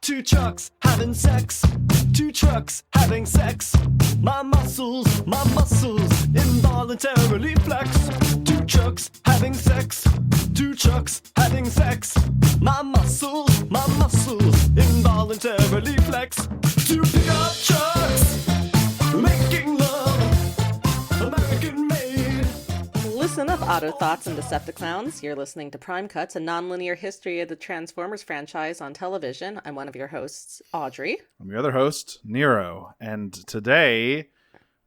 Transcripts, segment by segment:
Two trucks having sex. Two trucks having sex. My muscles involuntarily flex. Two trucks having sex. Two trucks having sex. My muscles involuntarily flex. Two pickup trucks making love, American made. Listen up, Autothoughts and Decepticlowns. You're listening to Prime Cuts, a non-linear history of the Transformers franchise on television. I'm one of your hosts, Audrey. I'm your other host, Nero. And today,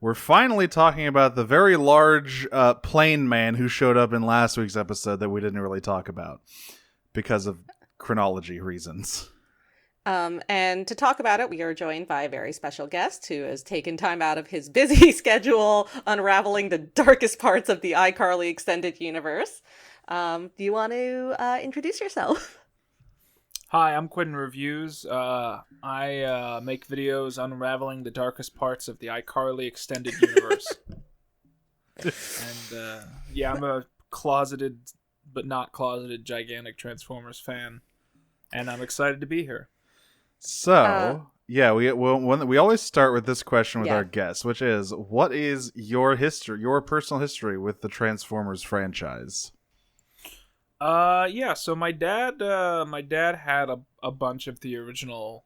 we're finally talking about the very large plane man who showed up in last week's episode that we didn't really talk about because of chronology reasons. And to talk about it, we are joined by a very special guest who has taken time out of his busy schedule unraveling the darkest parts of the iCarly extended universe. Do you want to introduce yourself? Hi, I'm Quinton Reviews. I make videos unraveling the darkest parts of the iCarly extended universe. And yeah, I'm a closeted, but not closeted, gigantic Transformers fan. And I'm excited to be here. So, we always start with this question with our guests, which is, what is your history, your personal history with the Transformers franchise? So my dad had a bunch of the original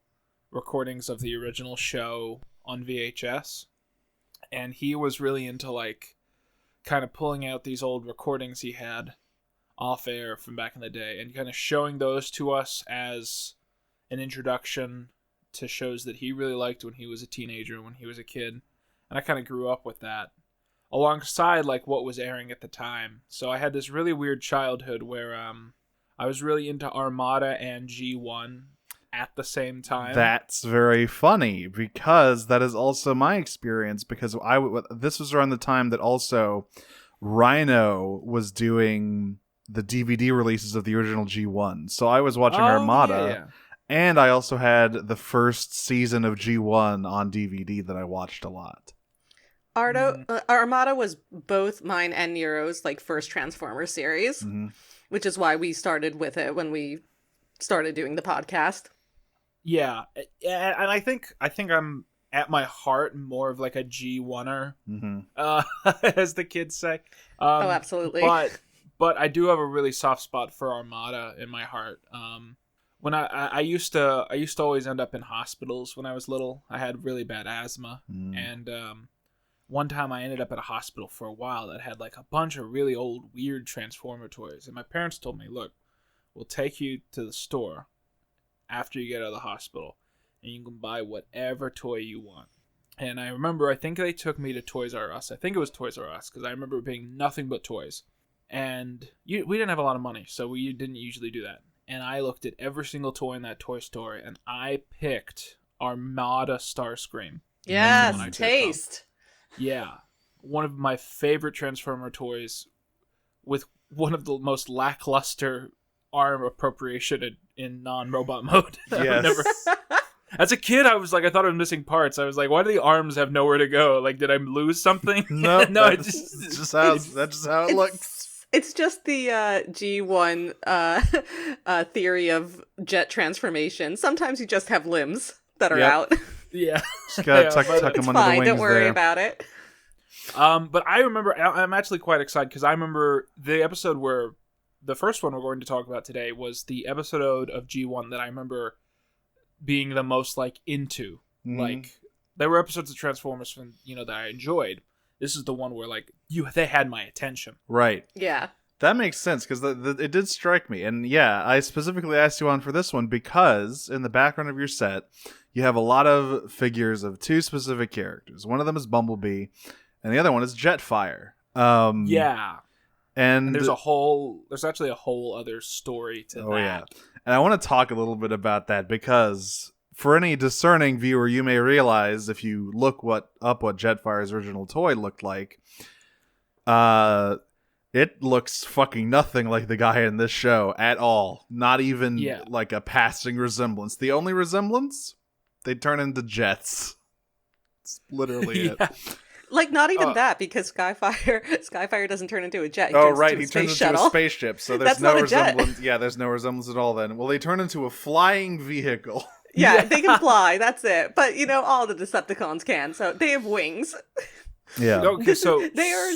recordings of the original show on VHS, and he was really into like kind of pulling out these old recordings he had off air from back in the day and kind of showing those to us as an introduction to shows that he really liked when he was a teenager, when he was a kid. And I kind of grew up with that alongside like what was airing at the time. So I had this really weird childhood where I was really into Armada and G1 at the same time. That's very funny because that is also my experience, because this was around the time that also Rhino was doing the DVD releases of the original G1. So I was watching Armada. Yeah. And I also had the first season of G1 on DVD that I watched a lot. Armada was both mine and Nero's like first Transformers series, which is why we started with it when we started doing the podcast. Yeah, and I think I'm at my heart more of like a G1er, as the kids say. Oh, absolutely. But I do have a really soft spot for Armada in my heart. When I used to always end up in hospitals when I was little. I had really bad asthma, and one time I ended up at a hospital for a while that had like a bunch of really old weird Transformer toys, and my parents told me, "Look, we'll take you to the store after you get out of the hospital, and you can buy whatever toy you want." And I remember, I think they took me to Toys R Us. I think it was Toys R Us, because I remember it being nothing but toys, and we didn't have a lot of money, so we didn't usually do that. And I looked at every single toy in that toy store, and I picked Armada Starscream. Yes, taste. Yeah. One of my favorite Transformer toys with one of the most lackluster arm appropriation in non-robot mode. Yes. As a kid, I thought I was missing parts. I was like, why do the arms have nowhere to go? Like, did I lose something? No, that's just how it looks. It's just the G1 theory of jet transformation. Sometimes you just have limbs that are out. Yeah. Just gotta tuck them under the wings. Don't worry there. about it. But I remember, I'm actually quite excited because I remember the episode where the first one we're going to talk about today was the episode of G1 that I remember being the most like into. Like, there were episodes of Transformers from, that I enjoyed. This is the one where, like, they had my attention. Right. Yeah. That makes sense, because it did strike me. And yeah, I specifically asked you on for this one because in the background of your set, you have a lot of figures of two specific characters. One of them is Bumblebee, and the other one is Jetfire. Yeah. And there's actually a whole other story to that. Yeah. And I want to talk a little bit about that, because for any discerning viewer, you may realize if you look what Jetfire's original toy looked like, it looks fucking nothing like the guy in this show at all. Not even like a passing resemblance. The only resemblance, they turn into jets. It's literally it. Like, not even that, because Skyfire doesn't turn into a jet. He turns into a spaceship, so there's no resemblance. Yeah, there's no resemblance at all then. Well, they turn into a flying vehicle. Yeah, they can fly. That's it. But all the Decepticons can. So they have wings. Yeah. Okay, so They are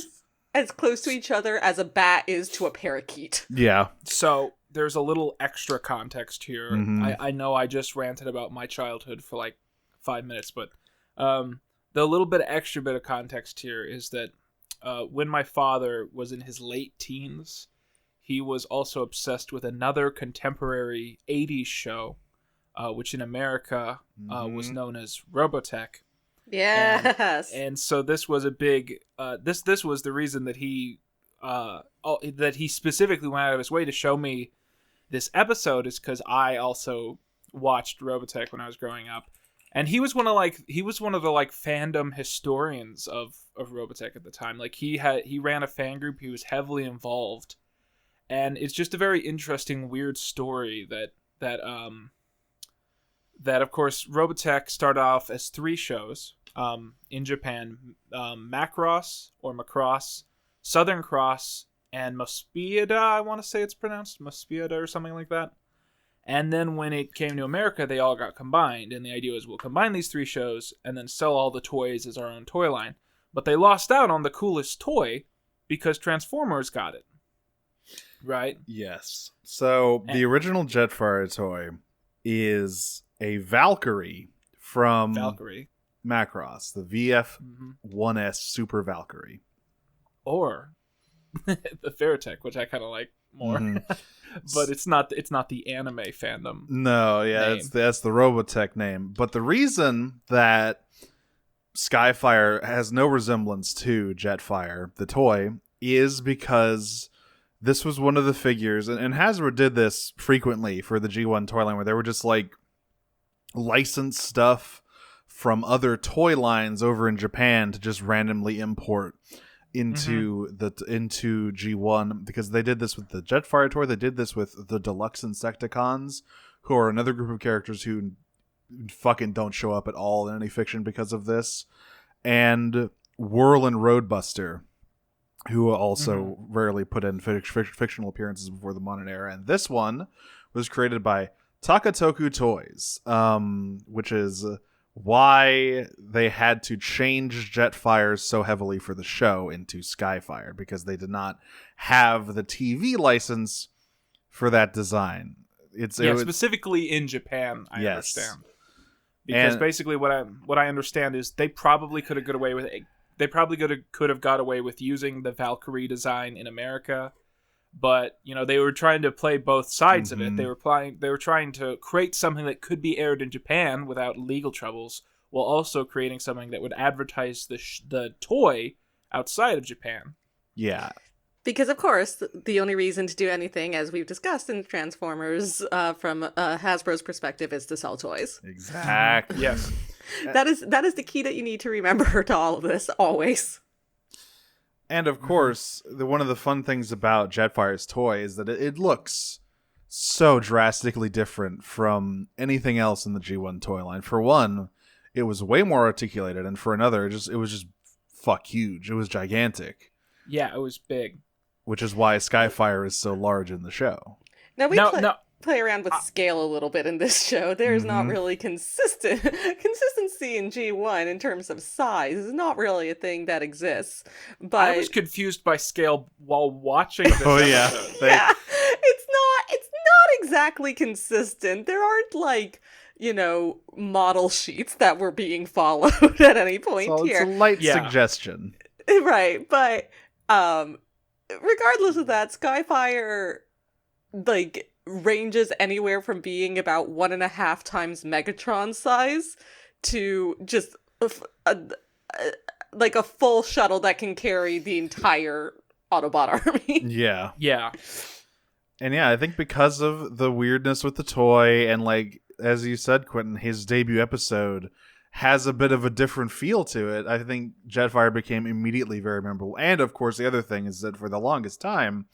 as close to each other as a bat is to a parakeet. Yeah. So there's a little extra context here. Mhm. I know I just ranted about my childhood for like 5 minutes, but the little bit of extra bit of context here is that when my father was in his late teens, he was also obsessed with another contemporary 80s show, which in America was known as Robotech. Yes. And so this was a big this was the reason that he specifically went out of his way to show me this episode, is because I also watched Robotech when I was growing up, and he was one of the like fandom historians of Robotech at the time. Like he ran a fan group, he was heavily involved, and it's just a very interesting, weird story that of course Robotech started off as 3 shows. In Japan, Macross or Macross, Southern Cross, and Mospiada, I want to say it's pronounced Mospiada or something like that. And then when it came to America, they all got combined, and the idea was we'll combine these 3 shows and then sell all the toys as our own toy line. But they lost out on the coolest toy because Transformers got it. Right? Yes. So the original Jetfire toy is a Valkyrie from Valkyrie. Macross, the VF-1S Super Valkyrie. Or the Veritech, which I kind of like more. Mhm. But it's not the anime fandom. No, yeah, name. that's the Robotech name. But the reason that Skyfire has no resemblance to Jetfire, the toy, is because this was one of the figures, and Hasbro did this frequently for the G1 toy line, where they were just like licensed stuff from other toy lines over in Japan to just randomly import into into G1, because they did this with the Jetfire toy. They did this with the Deluxe Insecticons, who are another group of characters who fucking don't show up at all in any fiction because of this, and Whirl and Roadbuster, who also rarely put in fictional appearances before the modern era. And this one was created by Takatoku Toys, which is why they had to change Jetfire so heavily for the show into Skyfire, because they did not have the TV license for that design. Specifically in Japan, I understand. Because basically what I understand is they probably could have got away with it. They probably could have got away with using the Valkyrie design in America, but they were trying to play both sides of it. They were trying to create something that could be aired in Japan without legal troubles, while also creating something that would advertise the toy outside of Japan. Yeah. Because, of course, the only reason to do anything, as we've discussed in Transformers, from Hasbro's perspective, is to sell toys. Exactly. Yes. That is the key that you need to remember to all of this, always. And of course, one of the fun things about Jetfire's toy is that it looks so drastically different from anything else in the G1 toy line. For one, it was way more articulated, and for another, it was just fuck huge. It was gigantic. Yeah, it was big. Which is why Skyfire is so large in the show. Now we play around with scale a little bit in this show. There's not really consistency in G1 in terms of size. It's not really a thing that exists. But I was confused by scale while watching this episode. Yeah, it's not exactly consistent. There aren't model sheets that were being followed at any point here. It's a light suggestion. Right, but regardless of that, Skyfire ranges anywhere from being about 1.5 times Megatron size to just a full shuttle that can carry the entire Autobot army. Yeah. Yeah. And I think because of the weirdness with the toy, and as you said, Quinton, his debut episode has a bit of a different feel to it, I think Jetfire became immediately very memorable. And of course, the other thing is that for the longest time,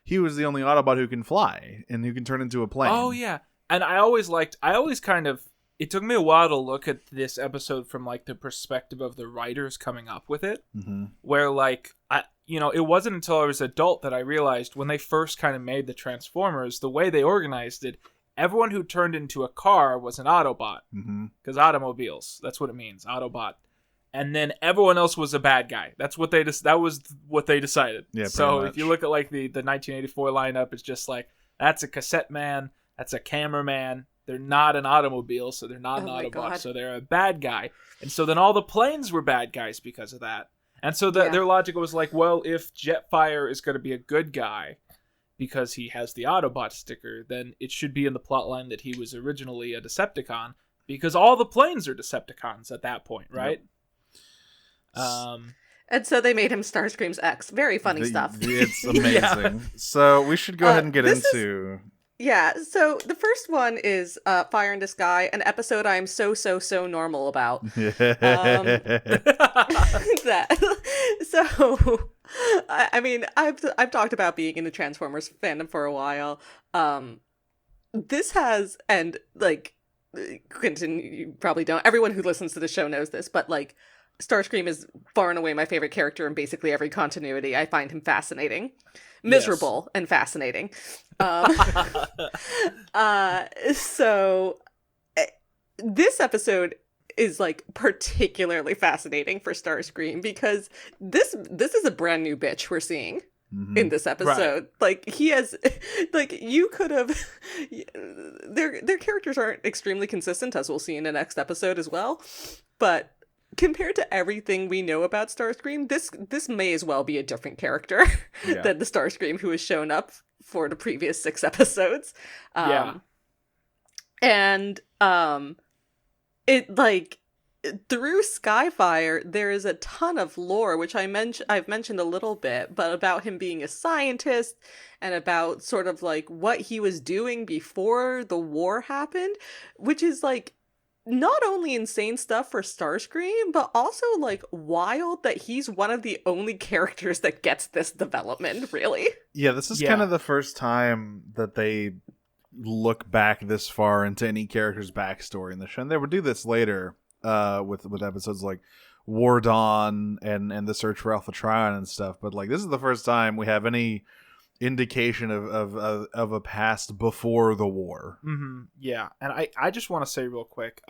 he was the only Autobot who can fly and who can turn into a plane. Oh, yeah. And it took me a while to look at this episode from the perspective of the writers coming up with it, where it wasn't until I was an adult that I realized when they first kind of made the Transformers, the way they organized it, everyone who turned into a car was an Autobot. Mm-hmm. Because automobiles, that's what it means, Autobot. And then everyone else was a bad guy. That was what they decided. Yeah, so pretty much. if you look at like the 1984 lineup, it's just like, that's a cassette man, that's a cameraman. They're not an automobile, so they're not an Autobot, God. so they're a bad guy. And so then all the planes were bad guys because of that. And so their logic was like, well, if Jetfire is going to be a good guy because he has the Autobot sticker, then it should be in the plotline that he was originally a Decepticon, because all the planes are Decepticons at that point, right? Yep. And so they made him Starscream's ex. Very funny stuff. It's amazing. Yeah. So we should go ahead and get into... Yeah, so the first one is Fire in the Sky, an episode I'm so normal about. I mean, I've talked about being in the Transformers fandom for a while. This has, and like, Quinton, you probably don't. Everyone who listens to the show knows this, but like, Starscream is far and away my favorite character in basically every continuity. I find him fascinating. Miserable and fascinating. So this episode is like particularly fascinating for Starscream because this is a brand new bitch we're seeing in this episode. Right. Like he has, like you could have, their characters aren't extremely consistent, as we'll see in the next episode as well, but compared to everything we know about Starscream, this may as well be a different character than the Starscream who has shown up for the previous 6 episodes. And it like through Skyfire, there is a ton of lore, which I've mentioned a little bit, but about him being a scientist and about sort of like what he was doing before the war happened, which is like not only insane stuff for Starscream, but also like wild that he's one of the only characters that gets this development, really. Yeah, this is kind of the first time that they look back this far into any character's backstory in the show. And they would do this later with episodes like War Dawn and The Search for Alpha Trion and stuff. But like this is the first time we have any indication of a past before the war. Mm-hmm. Yeah, and I just want to say real quick,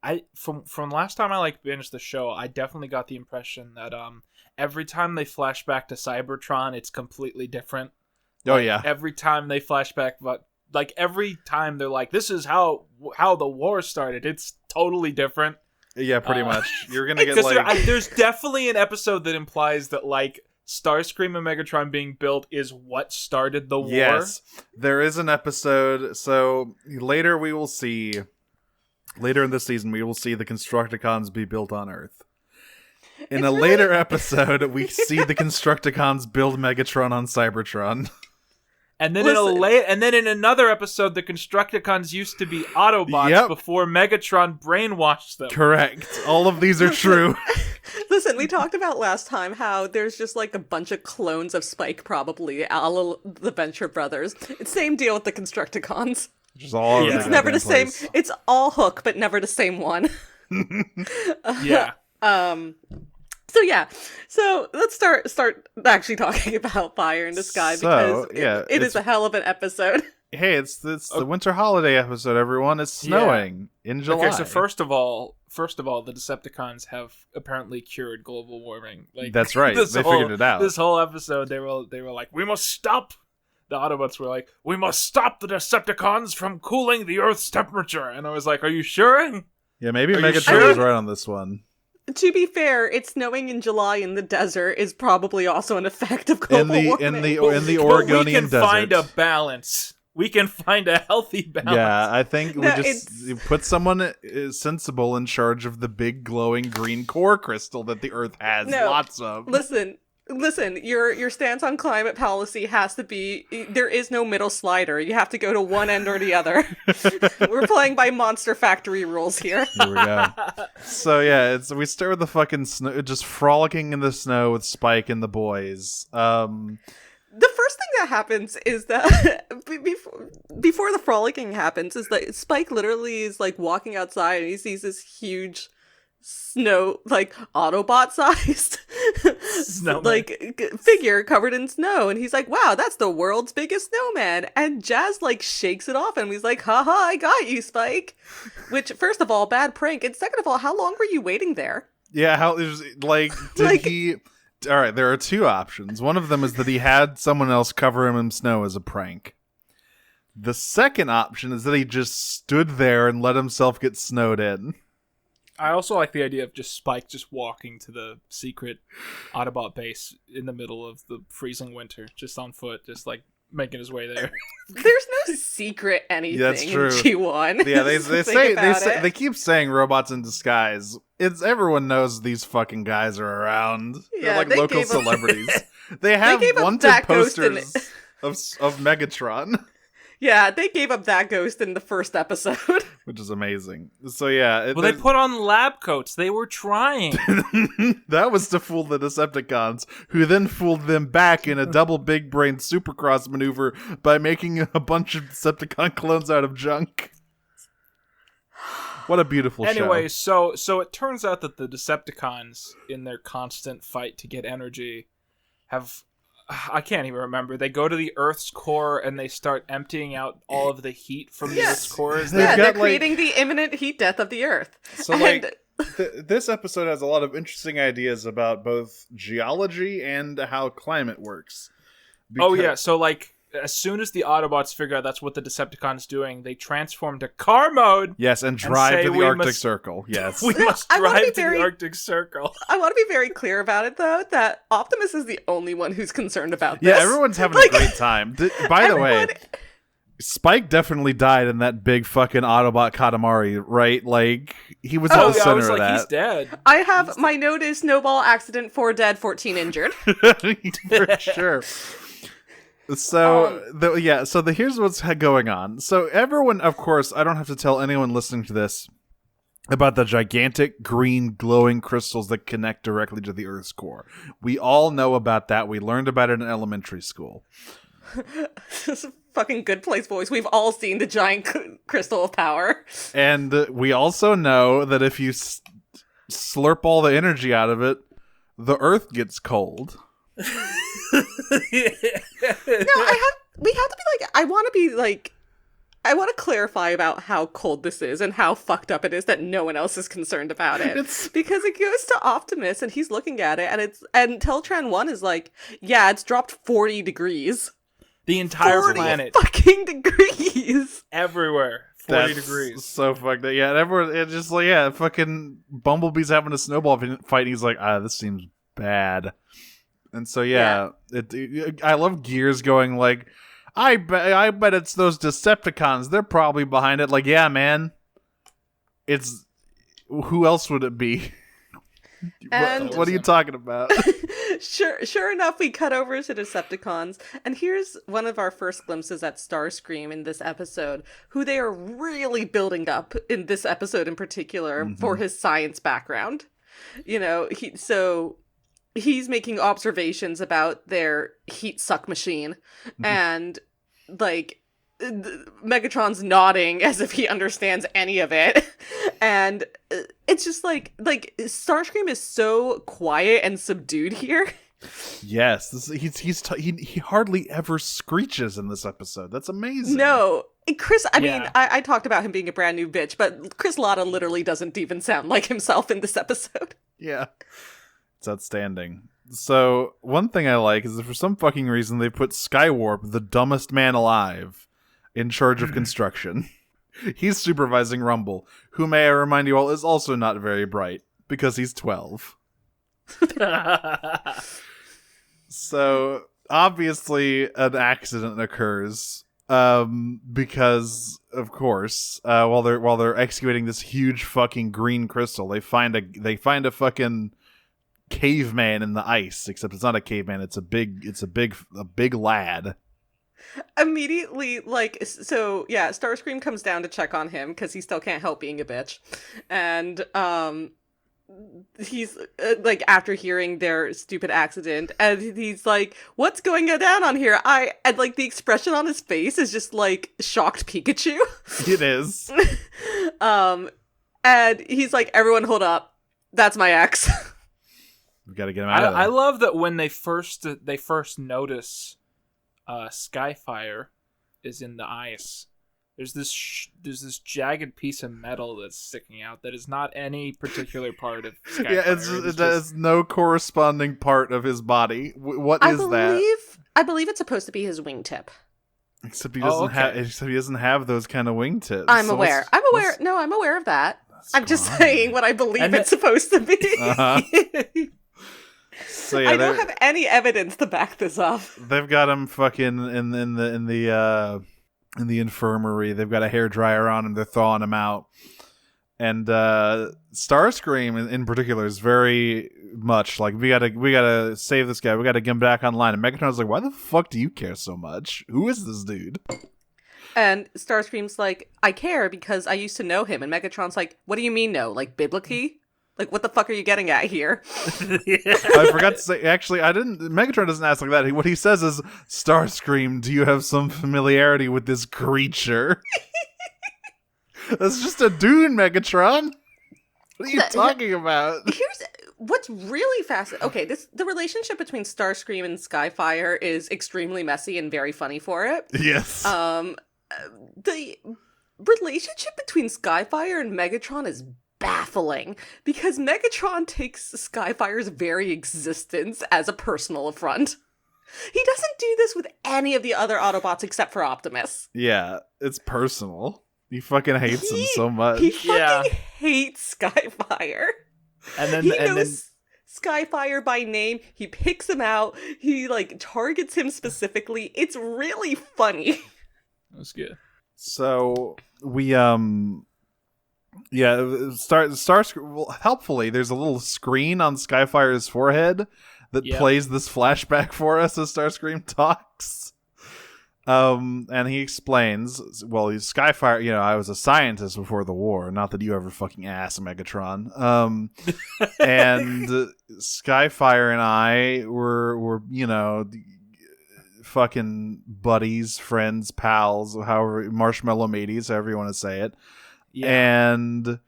I from last time I like binged the show, I definitely got the impression that every time they flash back to Cybertron, it's completely different. Oh yeah, every time they flash back, but like every time they're like, this is how the war started. It's totally different. Yeah, pretty much. You're gonna get like there's definitely an episode that implies that like Starscream and Megatron being built is what started the war. Yes, there is an episode. So later in this season, we will see the Constructicons be built on Earth. In a later episode, we see the Constructicons build Megatron on Cybertron. And then in another episode, the Constructicons used to be Autobots before Megatron brainwashed them. Correct. All of these are true. Listen, we talked about last time how there's just like a bunch of clones of Spike, probably, a la the Venture Brothers. It's same deal with the Constructicons. Just all it's never the same. It's all Hook, but never the same one. Yeah. So let's start actually talking about Fire in the Sky because it is a hell of an episode. Hey, it's the winter holiday episode, everyone. It's snowing in July. Okay, so first of all, the Decepticons have apparently cured global warming. Like that's right. They figured it out. This whole episode, they were like, we must stop. The Autobots were like, we must stop the Decepticons from cooling the Earth's temperature. And I was like, are you sure? Yeah, maybe Megatron was right on this one. To be fair, it's snowing in July in the desert is probably also an effect of global warming. In the Oregonian desert. We can find a balance. We can find a healthy balance. Yeah, I think we just put someone sensible in charge of the big glowing green core crystal that the Earth has lots of. Listen, your stance on climate policy has to be, there is no middle slider. You have to go to one end or the other. We're playing by Monster Factory rules here. Here we go. So yeah, we start with the fucking snow, just frolicking in the snow with Spike and the boys. The first thing that happens is that before the frolicking happens is that Spike literally is like walking outside and he sees this huge snow, like Autobot sized Snowman. like figure covered in snow, and he's like, wow, that's the world's biggest snowman. And Jazz like shakes it off, and he's like, haha, I got you, Spike. Which, first of all, bad prank, and second of all, how long were you waiting there? Yeah, how there's like did Like- he all right, there are two options. One of them is that he had someone else cover him in snow as a prank. The second option is that he just stood there and let himself get snowed in. I also like the idea of just Spike just walking to the secret Autobot base in the middle of the freezing winter, just on foot, just like making his way there. There's no secret anything That's true. in G1. Yeah, they Think say about it. they keep saying robots in disguise. It's everyone knows these fucking guys are around. Yeah, They're like they local gave 'em- celebrities. They have gave 'em wanted that ghost in posters of Megatron. Yeah, they gave up that ghost in the first episode. Which is amazing. So yeah, Well, they put on lab coats. They were trying. that was to fool the Decepticons, who then fooled them back in a double big brain supercross maneuver by making a bunch of Decepticon clones out of junk. What a beautiful Anyway, show. so it turns out that the Decepticons, in their constant fight to get energy, have... I can't even remember. They go to the Earth's core and they start emptying out all of the heat from the Earth's core. Is They've Yeah, that... they're got, like- creating the imminent heat death of the Earth. So like this episode has a lot of interesting ideas about both geology and how climate works. Oh Because- yeah, so like as soon as the Autobots figure out that's what the Decepticons doing, they transform to car mode. Yes, and drive say to the we Arctic must- Circle. Yes. We must I wanna be drive to very- the Arctic Circle. I want to be very clear about it, though, that Optimus is the only one who's concerned about this. Yeah, everyone's having Like, a great time. By the way, everyone- Spike definitely died in that big fucking Autobot Katamari, right? Like, he was at Oh the yeah, I center was of like, he's that. dead. I have my note is snowball accident, 4 dead, 14 injured. For sure. So, here's what's going on. So, everyone, of course, I don't have to tell anyone listening to this about the gigantic green glowing crystals that connect directly to the Earth's core. We all know about that. We learned about it in elementary school. This is a fucking Good Place voice. We've all seen the giant crystal of power. And we also know that if you slurp all the energy out of it, the Earth gets cold. We have to be like, I want to clarify about how cold this is and how fucked up it is that no one else is concerned about it. Because it goes to Optimus and he's looking at it and Teltran 1 is like, yeah, it's dropped 40 degrees. The entire 40 planet, fucking degrees. everywhere, 40 That's degrees. so fucked up. Yeah, and everyone, it's just like, yeah, fucking Bumblebee's having a snowball fight, and he's like, this seems bad. And so, yeah. I love Gears going like, I bet it's those Decepticons. They're probably behind it. Like, yeah, man. It's... Who else would it be? And- What are you talking about? Sure enough, we cut over to Decepticons, and here's one of our first glimpses at Starscream in this episode, who they are really building up in this episode in particular for his science background. You know, he's making observations about their heat suck machine, and like Megatron's nodding as if he understands any of it. And it's just like Starscream is so quiet and subdued here. Yes, he hardly ever screeches in this episode. That's amazing. No, Chris, I mean, Yeah. I talked about him being a brand new bitch, but Chris Latta literally doesn't even sound like himself in this episode. Yeah. It's outstanding. So, one thing I like is that for some fucking reason they put Skywarp, the dumbest man alive, in charge of construction. He's supervising Rumble, who, may I remind you all, is also not very bright, because he's 12. So, obviously, an accident occurs, because, of course, while they're excavating this huge fucking green crystal, they find a fucking caveman in the ice, except it's not a caveman, it's a big lad. Immediately, Starscream comes down to check on him because he still can't help being a bitch, and he's after hearing their stupid accident, and he's like, "What's going down on here?" And the expression on his face is just like shocked Pikachu. It is. And he's like, "Everyone, hold up." That's my ex. We got to get him out of there. I love that when they first notice Skyfire is in the ice. There's this jagged piece of metal that's sticking out that is not any particular part of Skyfire. Yeah, it has no corresponding part of his body. What is that? I believe it's supposed to be his wingtip. Except he doesn't have. Except he doesn't have those kind of wingtips. I'm aware. No, I'm aware of that. I'm just saying what I believe it's supposed to be. Uh-huh. So yeah, I don't have any evidence to back this up. They've got him fucking in the infirmary. They've got a hairdryer on and they're thawing him out. And Starscream in particular is very much like, we gotta save this guy. We gotta get him back online. And Megatron's like, why the fuck do you care so much? Who is this dude? And Starscream's like, I care because I used to know him. And Megatron's like, what do you mean no? Like biblically? Like, what the fuck are you getting at here? I forgot to say, actually, Megatron doesn't ask like that. What he says is, Starscream, do you have some familiarity with this creature? That's just a dune, Megatron. What are you talking about? Here's what's really fascinating. Okay, the relationship between Starscream and Skyfire is extremely messy and very funny for it. Yes. The relationship between Skyfire and Megatron is baffling because Megatron takes Skyfire's very existence as a personal affront. He doesn't do this with any of the other Autobots except for Optimus. Yeah, it's personal. He fucking hates him so much. He fucking hates Skyfire. And then he knows Skyfire by name. He picks him out. He like targets him specifically. It's really funny. That's good. So we Starscream. Well, helpfully, there's a little screen on Skyfire's forehead that plays this flashback for us as Starscream talks. And he explains, well, he's Skyfire. You know, I was a scientist before the war. Not that you ever fucking asked, Megatron. And Skyfire and I were fucking buddies, friends, pals, however, marshmallow mateys, however you want to say it. Yeah. And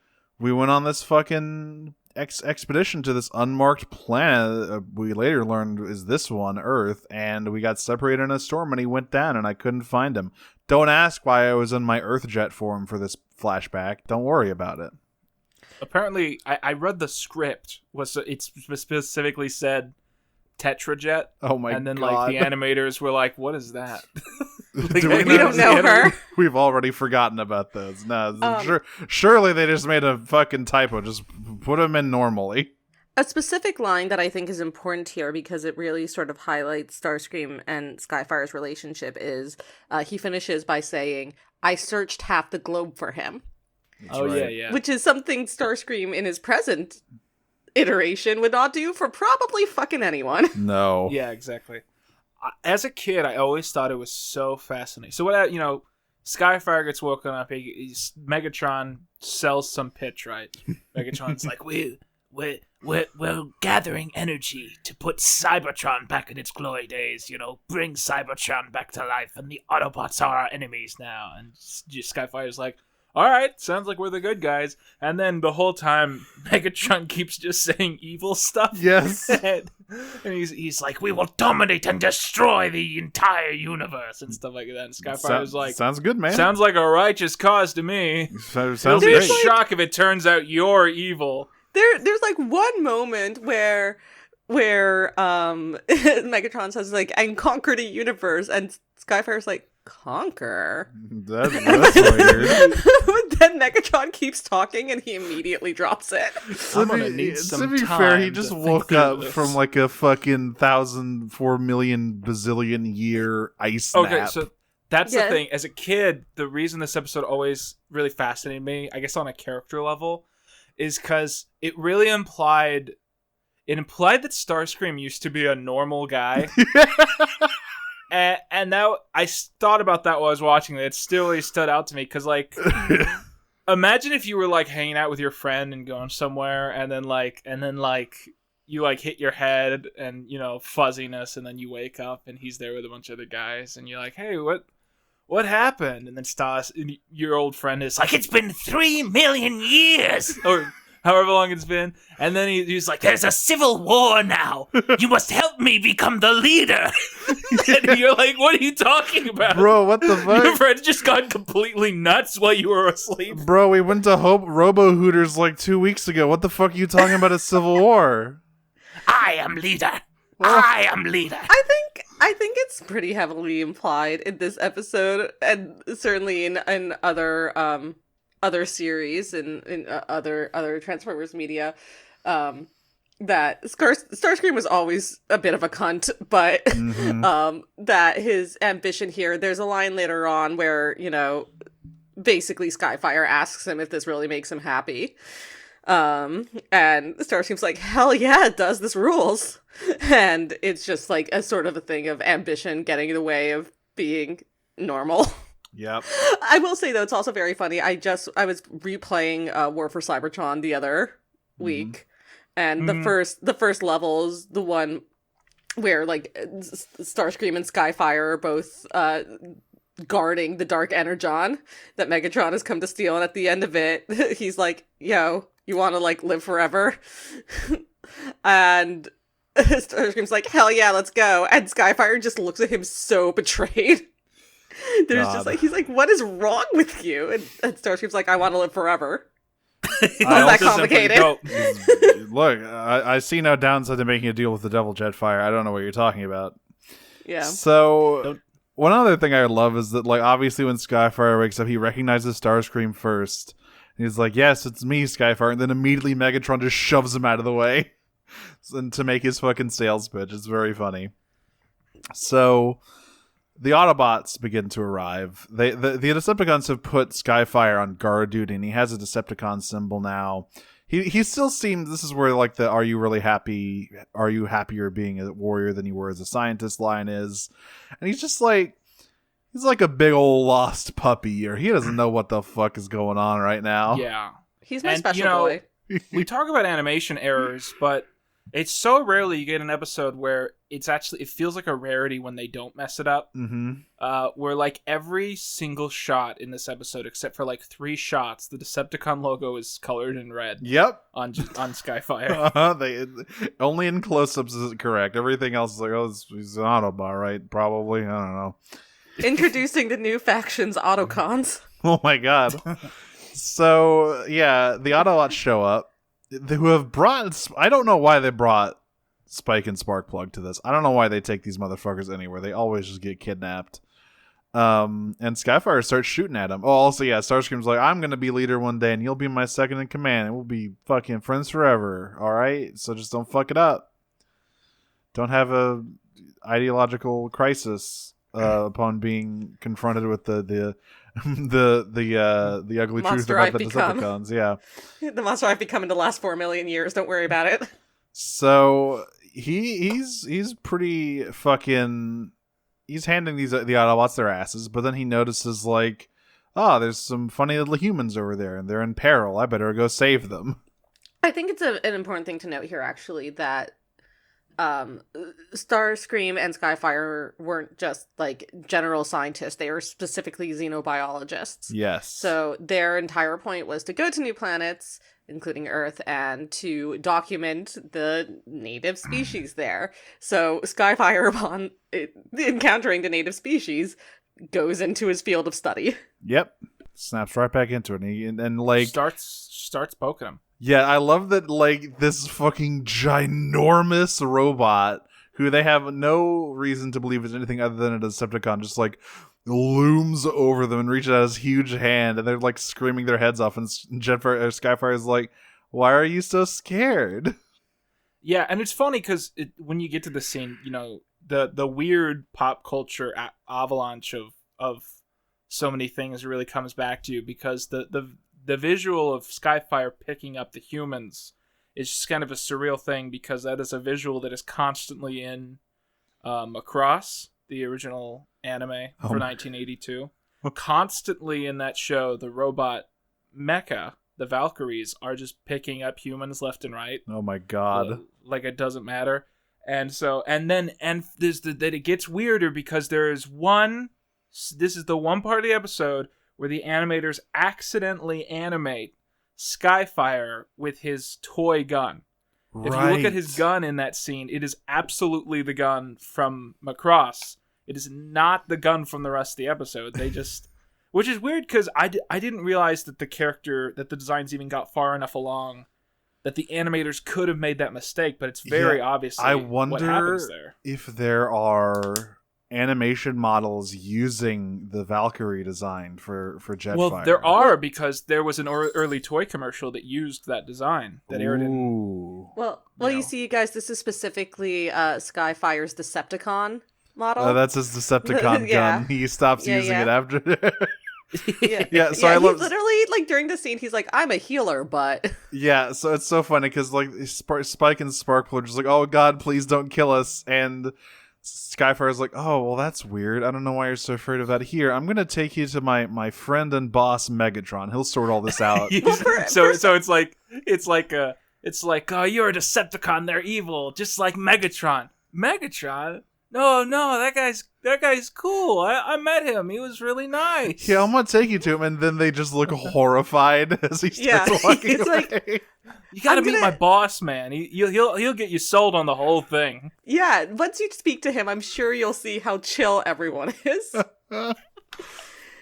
we went on this fucking expedition to this unmarked planet. We later learned is this one, Earth, and we got separated in a storm and he went down and I couldn't find him. Don't ask why I was in my Earth jet form for this flashback. Don't worry about it. Apparently, I read the script. It specifically said Tetrajet. Oh my god. And then like the animators were like, what is that? Like, we don't know her. We've already forgotten about those. No, surely they just made a fucking typo. Just put them in normally. A specific line that I think is important here because it really sort of highlights Starscream and Skyfire's relationship is he finishes by saying, I searched half the globe for him. That's right. Yeah. Which is something Starscream in his present iteration would not do for probably fucking anyone. No. Yeah, exactly. As a kid, I always thought it was so fascinating. So what, Skyfire gets woken up. Megatron sells some pitch, right? Megatron's like, we're gathering energy to put Cybertron back in its glory days. Bring Cybertron back to life, and the Autobots are our enemies now. And Skyfire's like, all right, sounds like we're the good guys. And then the whole time, Megatron keeps just saying evil stuff. Yes. And he's like, we will dominate and destroy the entire universe and stuff like that. And Skyfire's like, sounds good, man. Sounds like a righteous cause to me. Sounds It'll be great. a shock if it turns out you're evil. There's like one moment where Megatron says like, and conquer the universe, and Skyfire's like, conquer? That's weird. But then Megatron keeps talking and he immediately drops it. I'm gonna need some to be time fair, he to just think woke through up this. from like a fucking 1,004,000,000 bazillion year ice nap. Okay, so that's the thing. As a kid, the reason this episode always really fascinated me, I guess on a character level, is because it really implied that Starscream used to be a normal guy. And now I thought about that while I was watching it. It still really stood out to me because, like, imagine if you were like hanging out with your friend and going somewhere, and then you like hit your head and fuzziness, and then you wake up and he's there with a bunch of other guys, and you're like, hey, what happened? And then your old friend is like, it's been 3 million years, or however long it's been. And then he's like, there's a civil war now. You must help me become the leader. And you're like, what are you talking about? Bro, what the fuck? Your friend just got completely nuts while you were asleep. Bro, we went to Robo Hooters like 2 weeks ago. What the fuck are you talking about a civil war? I am leader. I am leader. I think it's pretty heavily implied in this episode, and certainly in other series and in other Transformers media, that Starscream was always a bit of a cunt, but that his ambition here. There's a line later on where, you know, basically Skyfire asks him if this really makes him happy. And Starscream's like, hell yeah, it does, this rules. And it's just like a sort of a thing of ambition getting in the way of being normal. Yep. I will say though, it's also very funny. I was replaying War for Cybertron the other week, and the first level is the one where like Starscream and Skyfire are both guarding the Dark Energon that Megatron has come to steal, and at the end of it, he's like, yo, you want to like live forever? And Starscream's like, hell yeah, let's go. And Skyfire just looks at him so betrayed. There's just like, he's like, what is wrong with you? And Starscream's like, I want to live forever. It's not that complicated. Look, I see no downside to making a deal with the Devil Jetfire. I don't know what you're talking about. Yeah. So one other thing I love is that, like, obviously when Skyfire wakes up, he recognizes Starscream first. And he's like, yes, it's me, Skyfire. And then immediately Megatron just shoves him out of the way and to make his fucking sales pitch. It's very funny. So the Autobots begin to arrive. The Decepticons have put Skyfire on guard duty, and he has a Decepticon symbol now. He still seems, this is where like the "Are you really happy? Are you happier being a warrior than you were as a scientist?" line is, and he's just like, he's like a big old lost puppy, or he doesn't know what the fuck is going on right now. Yeah, he's my special boy. We talk about animation errors, but it's so rarely you get an episode where it feels like a rarity when they don't mess it up. Where like every single shot in this episode, except for like 3 shots, the Decepticon logo is colored in red. Yep. On Skyfire. They only in close-ups is it correct. Everything else is like, oh, he's an Autobot, right? Probably. I don't know. Introducing the new factions, Autocons. Oh my god. So yeah, the Autobots show up. Who have brought, I don't know why they brought Spike and Sparkplug to this. I don't know why they take these motherfuckers anywhere. They always just get kidnapped. And Skyfire starts shooting at him. Oh, also, yeah, Starscream's like, I'm gonna be leader one day, and you'll be my second in command, and we'll be fucking friends forever. All right, so just don't fuck it up. Don't have a ideological crisis upon being confronted with the ugly truth monster about I've the become. Decepticons. Yeah. The monster I've become in the last 4 million years. Don't worry about it. So he's pretty fucking. He's handing the Autobots their asses, but then he notices like, oh, there's some funny little humans over there, and they're in peril. I better go save them. I think it's an important thing to note here, actually, that Starscream and Skyfire weren't just like general scientists. They were specifically xenobiologists. Yes. So their entire point was to go to new planets, including Earth, and to document the native species there. So Skyfire, upon encountering the native species, goes into his field of study. Yep. Snaps right back into it, and like starts poking him. Yeah, I love that, like, this fucking ginormous robot, who they have no reason to believe is anything other than a Decepticon, just, like, looms over them and reaches out his huge hand, and they're, like, screaming their heads off, and Skyfire is like, why are you so scared? Yeah, and it's funny, because when you get to the scene, you know, the weird pop culture avalanche of so many things really comes back to you, because the visual of Skyfire picking up the humans is just kind of a surreal thing, because that is a visual that is constantly in Across, the original anime for 1982. Constantly in that show, the robot mecha, the Valkyries, are just picking up humans left and right. Oh my god. Like it doesn't matter. And it gets weirder, because this is the one part of the episode where the animators accidentally animate Skyfire with his toy gun. If you look at his gun in that scene, it is absolutely the gun from Macross. It is not the gun from the rest of the episode. They just... Which is weird, because I didn't realize that the designs even got far enough along that the animators could have made that mistake, but it's very obviously what happens there. If there are animation models using the Valkyrie design for Jetfire. Well, there are, because there was an early toy commercial that used that design that aired in... Well, you see, you guys, this is specifically Skyfire's Decepticon model. Oh, that's his Decepticon gun. He stops using it after. So I love... literally, like, during the scene, he's like, I'm a healer, but... Yeah, so it's so funny, because, like, Spike and Sparkle are just like, oh, God, please don't kill us, and Skyfire's like, oh, well, that's weird. I don't know why you're so afraid of that. Here, I'm going to take you to my friend and boss, Megatron. He'll sort all this out. So it's like, oh, you're a Decepticon, they're evil, just like Megatron. Megatron? No, that guy's cool. I met him. He was really nice. Yeah, I'm gonna take you to him, and then they just look horrified as he starts walking away. Like, you gotta meet my boss, man. He'll get you sold on the whole thing. Yeah, once you speak to him, I'm sure you'll see how chill everyone is.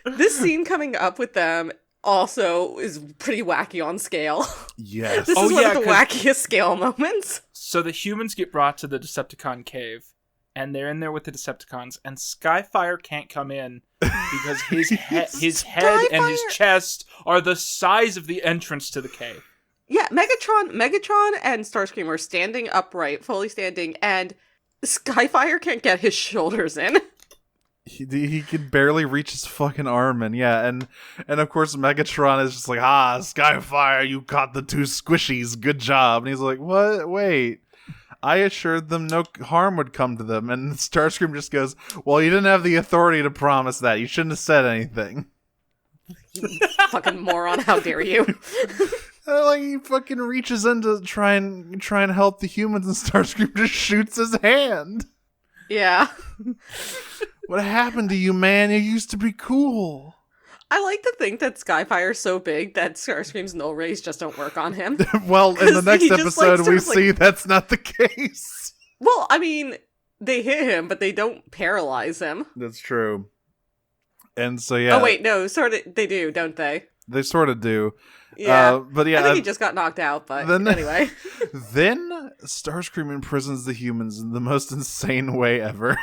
This scene coming up with them also is pretty wacky on scale. Yes. This is one of the wackiest scale moments. So the humans get brought to the Decepticon cave, and they're in there with the Decepticons, and Skyfire can't come in because his head and his chest are the size of the entrance to the cave. Yeah, Megatron and Starscream are standing upright, fully standing, and Skyfire can't get his shoulders in. He can barely reach his fucking arm, and of course Megatron is just like, Skyfire, you caught the two squishies, good job. And he's like, what? Wait. I assured them no harm would come to them. And Starscream just goes, well, you didn't have the authority to promise that. You shouldn't have said anything. You fucking moron, how dare you. Like, he fucking reaches in to try and help the humans, and Starscream just shoots his hand. Yeah. What happened to you, man? You used to be cool. I like to think that Skyfire's so big that Starscream's null rays just don't work on him. Well, in the next episode, we see that's not the case. Well, I mean, they hit him, but they don't paralyze him. That's true. And so, yeah. Oh, wait, no, sort of, they do, don't they? They sort of do. Yeah. But yeah. I think he just got knocked out, but anyway. Then Starscream imprisons the humans in the most insane way ever.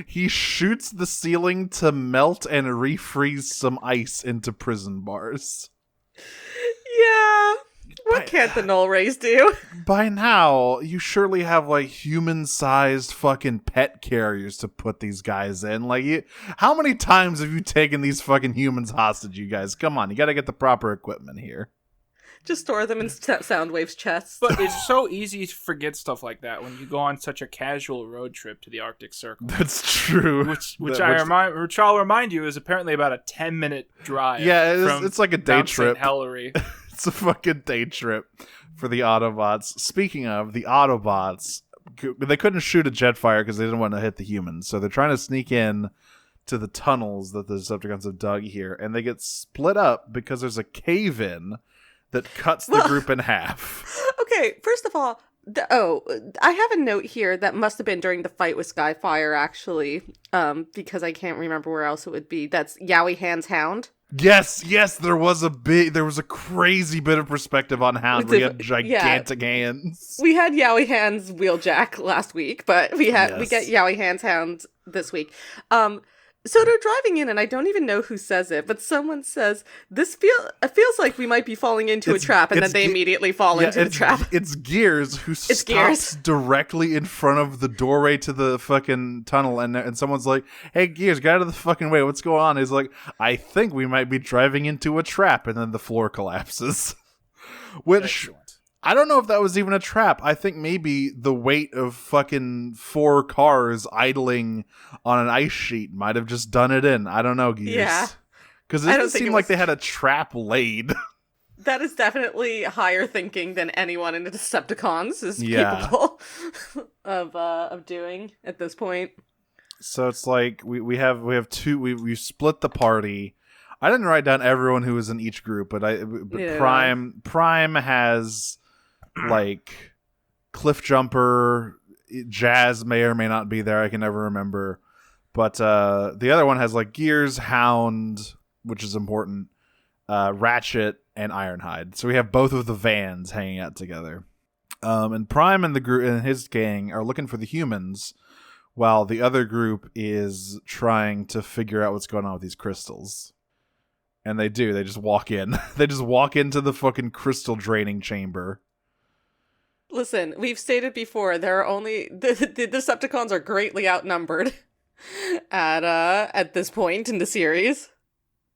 He shoots the ceiling to melt and refreeze some ice into prison bars. Yeah. What can't the null rays do? By now, you surely have, like, human-sized fucking pet carriers to put these guys in. Like, how many times have you taken these fucking humans hostage, you guys? Come on, you gotta get the proper equipment here. Just store them in Soundwave's chests. But it's so easy to forget stuff like that when you go on such a casual road trip to the Arctic Circle. That's true. Which I'll remind you is apparently about a 10-minute drive. Yeah, it's like a day trip. Hellery. It's a fucking day trip for the Autobots. Speaking of, the Autobots, they couldn't shoot a Jetfire because they didn't want to hit the humans, so they're trying to sneak in to the tunnels that the Decepticons have dug here, and they get split up because there's a cave-in that cuts the group in half. Okay, first of all, I have a note here that must have been during the fight with Skyfire, actually, because I can't remember where else it would be. That's Yowie Hand's Hound. Yes, there was a crazy bit of perspective on Hound where he had gigantic hands. We had Yowie Hand's Wheeljack last week, but we get Yowie Hand's Hound this week. So they're driving in, and I don't even know who says it, but someone says, it feels like we might be falling into a trap, and then they immediately fall into the trap. It's Gears who stops directly in front of the doorway to the fucking tunnel, and someone's like, hey, Gears, get out of the fucking way, what's going on? He's like, I think we might be driving into a trap, and then the floor collapses. Which... Excellent. I don't know if that was even a trap. I think maybe the weight of fucking 4 cars idling on an ice sheet might have just done it in. I don't know, Gears. Yeah. Because it didn't seem like they had a trap laid. That is definitely higher thinking than anyone in the Decepticons is capable of doing at this point. So it's like we have two. We split the party. I didn't write down everyone who was in each group, but Yeah. Prime has like Cliffjumper, Jazz may or may not be there. I can never remember. But the other one has like Gears, Hound, which is important, Ratchet, and Ironhide. So we have both of the Vans hanging out together. And Prime and the group and his gang are looking for the humans, while the other group is trying to figure out what's going on with these crystals. And they do. They just walk in. They just walk into the fucking crystal draining chamber. Listen, we've stated before, there are only the Decepticons are greatly outnumbered at this point in the series.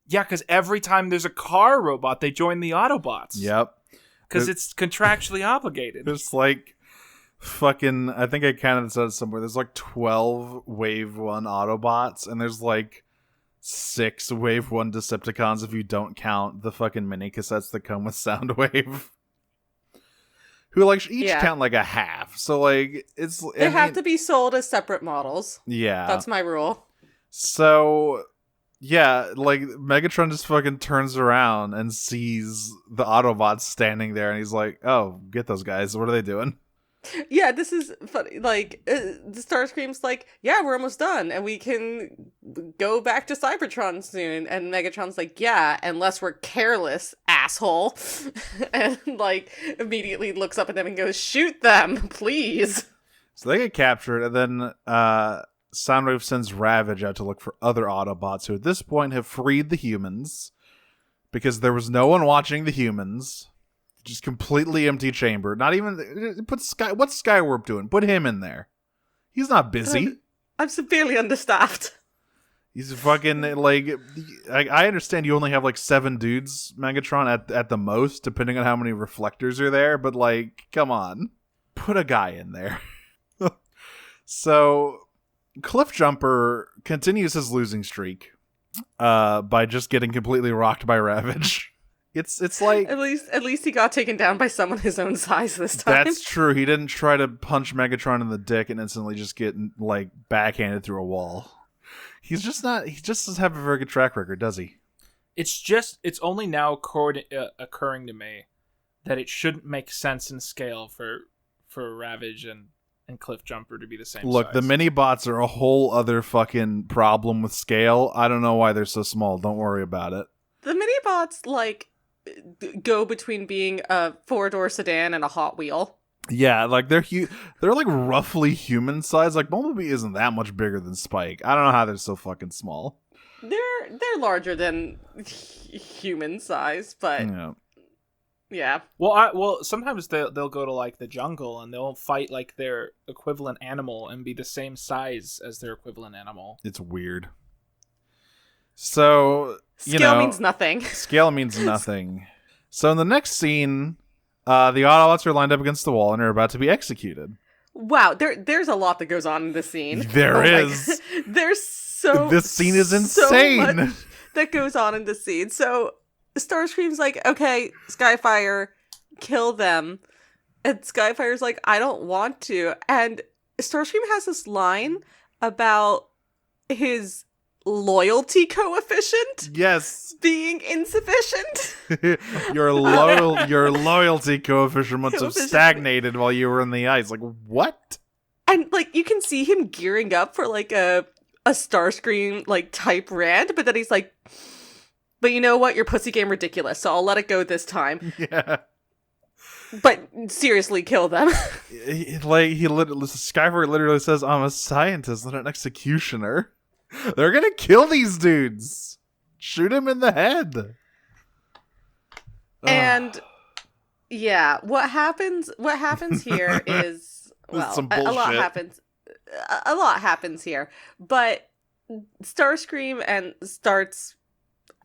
Yeah, because every time there's a car robot, they join the Autobots. Yep. Because it's contractually obligated. There's like fucking, I think I counted this out somewhere. There's like 12 Wave 1 Autobots, and there's like 6 Wave 1 Decepticons if you don't count the fucking mini cassettes that come with Soundwave. Who like each count like a half. So like They have to be sold as separate models. Yeah. That's my rule. So yeah, like Megatron just fucking turns around and sees the Autobots standing there, and he's like, "Oh, get those guys! What are they doing?" Yeah, this is funny. Like, the Starscream's like, "Yeah, we're almost done, and we can go back to Cybertron soon." And Megatron's like, "Yeah, unless we're careless, asshole." And like immediately looks up at them and goes, "Shoot them, please." So they get captured, and then Soundwave sends Ravage out to look for other Autobots who at this point have freed the humans because there was no one watching the humans. Just completely empty chamber. Not even what's Skywarp doing? Put him in there. He's not busy. I'm severely understaffed. He's fucking like I understand you only have like 7 dudes, Megatron, at the most, depending on how many reflectors are there, but like, come on. Put a guy in there. So Cliffjumper continues his losing streak by just getting completely rocked by Ravage. It's like At least he got taken down by someone his own size this time. that's true. He didn't try to punch Megatron in the dick and instantly just get like backhanded through a wall. He just doesn't have a very good track record, does he? It's only now occurring to me that it shouldn't make sense in scale for Ravage and Cliffjumper to be the same Look, size. the mini bots are a whole other fucking problem with scale. I don't know why they're so small. Don't worry about it. The mini-bots, like, go between being a 4-door sedan and a Hot Wheel. Yeah, like they're like roughly human size. Like Bumblebee isn't that much bigger than Spike. I don't know how they're so fucking small. They're larger than human size, but yeah. Well, sometimes they'll go to like the jungle and they'll fight like their equivalent animal and be the same size as their equivalent animal. It's weird. So Scale means nothing. Scale means nothing. So in the next scene, the Autobots are lined up against the wall and are about to be executed. Wow, there's a lot that goes on in this scene. There is. There's so This scene is insane. So much that goes on in this scene. So Starscream's like, "Okay, Skyfire, kill them." And Skyfire's like, "I don't want to." And Starscream has this line about his loyalty coefficient Yes. being insufficient. your loyalty coefficient must have stagnated while you were in the ice. Like, what? And like you can see him gearing up for like a Starscream like type rant, but then he's like, "But you know what? Your pussy game ridiculous, so I'll let it go this time." Yeah. But seriously, kill them. Skyfire literally says, "I'm a scientist, not an executioner." They're gonna kill these dudes. Shoot him in the head. And yeah, what happens here is, well, some a lot bullshit. happens here, but Starscream starts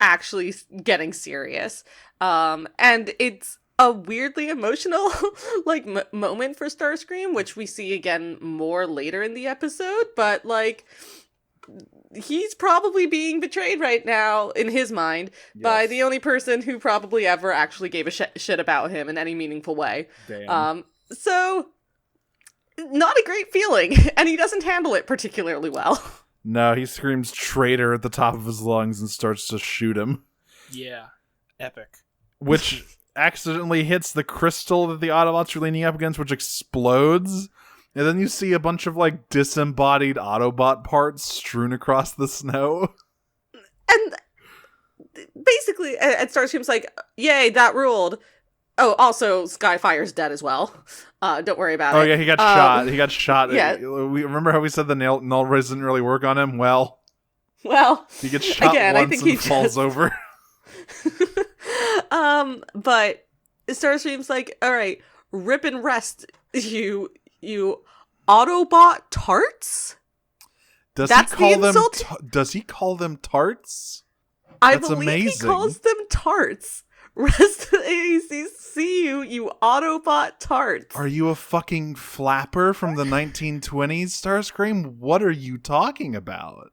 actually getting serious, and it's a weirdly emotional like moment for Starscream, which we see again more later in the episode, but like he's probably being betrayed right now in his mind by the only person who probably ever actually gave a shit about him in any meaningful way. Damn. So not a great feeling, and he doesn't handle it particularly well. No, he screams traitor at the top of his lungs and starts to shoot him. Yeah. Epic. which accidentally hits the crystal that the Autobots are leaning up against, which explodes. And then you see a bunch of like disembodied Autobot parts strewn across the snow. And basically, and Starscream's like, yay, that ruled. Oh, also, Skyfire's dead as well. Don't worry about it. Oh yeah, he got shot. He got shot. Yeah. We remember how we said the null rays didn't really work on him? Well, he gets shot again, once I think and he falls over. But Starscream's like, all right, rip and rest, you Autobot tarts? Does That's he call the them? insult? Does he call them tarts? I That's believe amazing. he calls them tarts. Rest of the AAC, see you Autobot tarts. Are you a fucking flapper from the 1920s, Starscream? What are you talking about?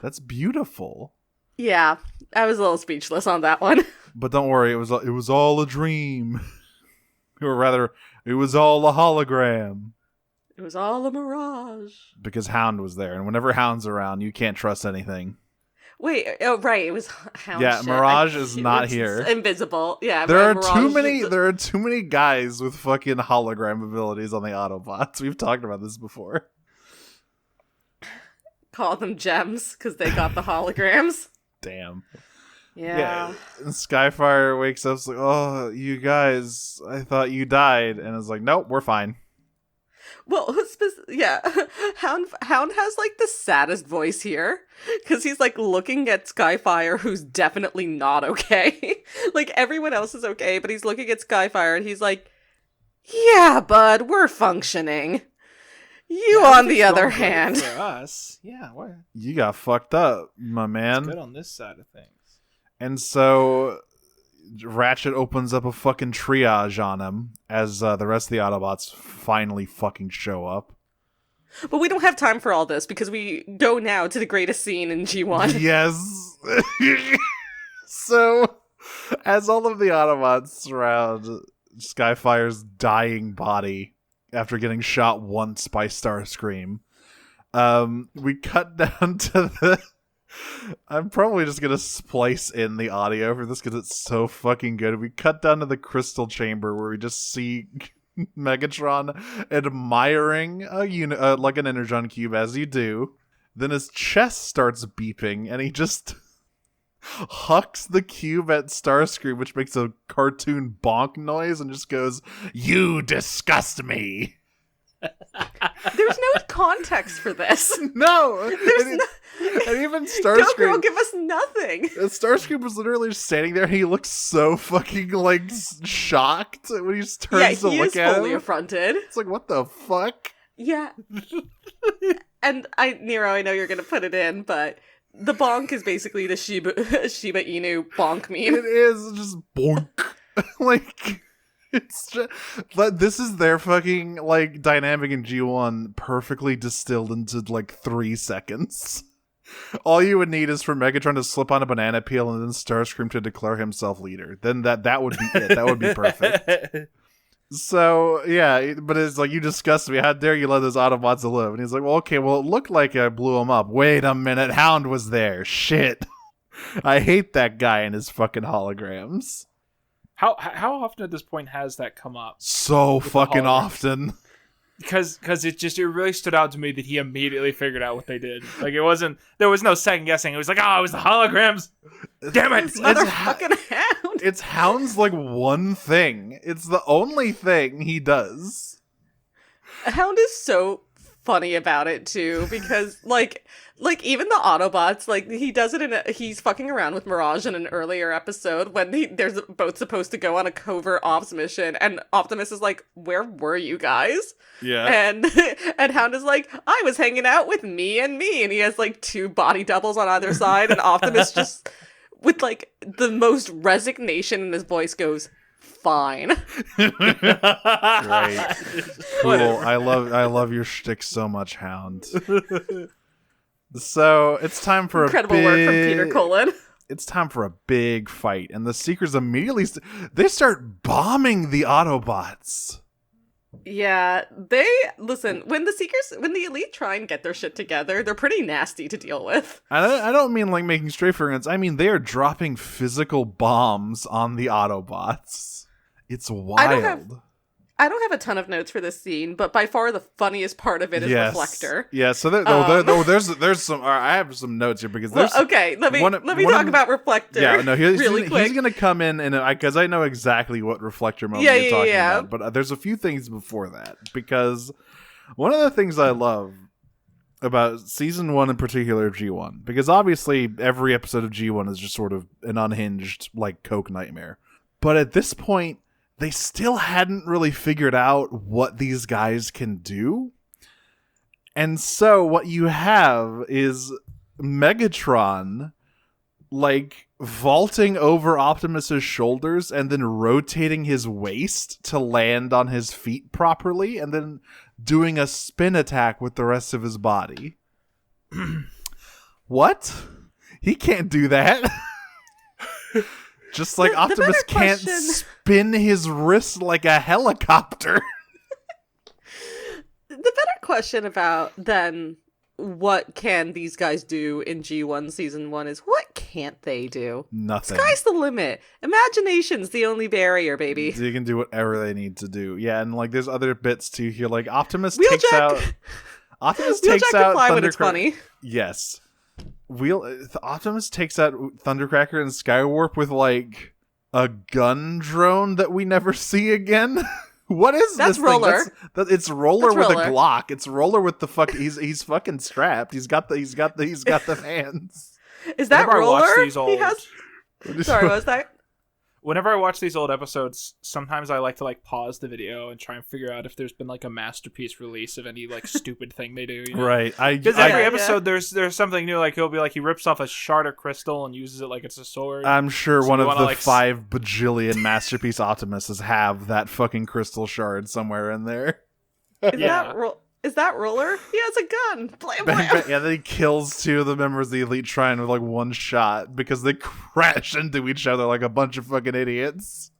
That's beautiful. Yeah, I was a little speechless on that one. But don't worry, it was all a dream. Or rather, it was all a hologram. It was all a mirage. Because Hound was there, and whenever Hound's around, you can't trust anything. Wait, oh right, it was Hound. Yeah, shit. Mirage is not it's here. Invisible. Yeah, There are Mirage There are too many guys with fucking hologram abilities on the Autobots. We've talked about this before. Call them gems because they got the holograms. Damn. Yeah. And Skyfire wakes up, like, "Oh, you guys, I thought you died," and is like, "Nope, we're fine." Well, yeah, Hound has like the saddest voice here because he's like looking at Skyfire, who's definitely not okay. Like everyone else is okay, but he's looking at Skyfire and he's like, "Yeah, bud, we're functioning. You, on the other hand, for us, yeah, what? You got fucked up, my man. It's good on this side of things." And so Ratchet opens up a fucking triage on him as the rest of the Autobots finally fucking show up. But we don't have time for all this because we go now to the greatest scene in G1. Yes. So, as all of the Autobots surround Skyfire's dying body after getting shot once by Starscream, we cut down to the... I'm probably just gonna splice in the audio for this because it's so fucking good. We cut down to the crystal chamber where we just see Megatron admiring like an Energon cube, as you do. Then his chest starts beeping, and he just hucks the cube at Starscream, which makes a cartoon bonk noise, and just goes, "You disgust me." There's no context for this. No, There's and even Go Starscream. Girl, give us nothing. Starscream was literally just standing there, and he looks so fucking like shocked when he just turns to he look is at fully him. affronted. It's like, what the fuck? Yeah. And Nero, I know you're gonna put it in, but the bonk is basically the Shiba Inu bonk meme. It is just bonk. Like, it's just, but this is their fucking like dynamic in G1 perfectly distilled into like 3 seconds. All you would need is for Megatron to slip on a banana peel and then Starscream to declare himself leader. Then that would be it. That would be perfect. So, yeah, but it's like, "You disgust me. How dare you let those Autobots live?" And he's like, "Well, okay, well, it looked like I blew him up. Wait a minute, Hound was there. Shit. I hate that guy and his fucking holograms." How often at this point has that come up? So With fucking the holograms. often. Because it really stood out to me that he immediately figured out what they did. Like, there was no second guessing. It was like, oh, it was the holograms. Damn it. Motherfucking Hound. It's Hound's like one thing. It's the only thing he does. Hound is so funny about it too because like even the Autobots, like he does it he's fucking around with Mirage in an earlier episode when they're both supposed to go on a covert ops mission and Optimus is like, "Where were you guys?" Yeah. And Hound is like, "I was hanging out with me," and he has like 2 body doubles on either side and Optimus just with like the most resignation in his voice goes, "Fine." Great. Cool. I love your shtick so much, Hound. So it's time for Incredible work from Peter Cullen. It's time for a big fight, and the Seekers immediately they start bombing the Autobots. Yeah, listen, when the elite try and get their shit together, they're pretty nasty to deal with. I don't mean like making straight for instance. I mean they are dropping physical bombs on the Autobots. It's wild. I don't have a ton of notes for this scene, but by far the funniest part of it is Reflector. Yeah, so there's some. I have some notes here because there's. Well, okay, let me talk about Reflector. Yeah, no, he's gonna come in and because I know exactly what Reflector moment you're talking about. But there's a few things before that because one of the things I love about season 1 in particular of G1, because obviously every episode of G1 is just sort of an unhinged like Coke nightmare, but at this point. They still hadn't really figured out what these guys can do. And so what you have is Megatron like vaulting over Optimus's shoulders and then rotating his waist to land on his feet properly and then doing a spin attack with the rest of his body. What? He can't do that. Just like Optimus can't spin his wrist like a helicopter. The better question about then what can these guys do in G1 season 1 is what can't they do? Nothing. Sky's the limit. Imagination's the only barrier, baby. You can do whatever they need to do. Yeah, and like there's other bits too here. Like Optimus takes out Wheeljack when it's funny. Yes. Optimus takes out Thundercracker and Skywarp with like a gun drone that we never see again. What is That's this Roller. thing? It's Roller That's with Roller. a Glock. It's Roller with the fuck. He's fucking strapped. He's got the hands. Is that Whenever I watch Roller? these old- He has. Sorry, what was that? Whenever I watch these old episodes, sometimes I like to like pause the video and try and figure out if there's been like a masterpiece release of any like stupid thing they do. You know? Right. Because every Yeah. episode there's something new. Like he'll be like he rips off a shard of crystal and uses it like it's a sword. I'm sure So one you of wanna, the like, 5 bajillion masterpiece Optimuses have that fucking crystal shard somewhere in there. Yeah. Is that Roller? He has a gun. Blam, Bang, blam. bang. Yeah, then he kills 2 of the members of the Elite Triad with like one shot because they crash into each other like a bunch of fucking idiots.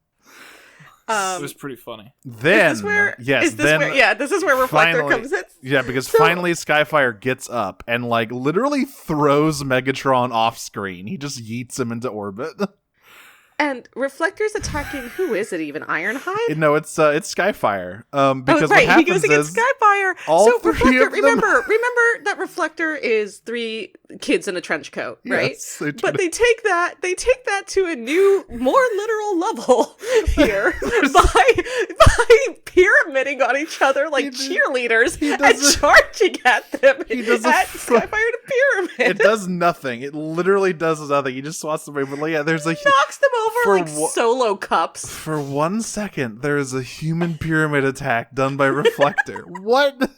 It was pretty funny. Then, Is this where Reflector finally- comes in. Yeah, because finally Skyfire gets up and like literally throws Megatron off screen. He just yeets him into orbit. And Reflector's attacking. Who is it even? Ironhide? No, it's Skyfire. Because right, what happens he goes against is Skyfire. all So 3 Reflector, of them- remember that Reflector is 3 kids in a trench coat, right? Yes, But they take that to a new, more literal level here by pyramiding on each other like cheerleaders and charging at them at Skyfire to pyramid. It does nothing. It literally does nothing. He just swats them away. But yeah, there's a Knocks them over for like solo cups. For 1 second, there is a human pyramid attack done by Reflector. What?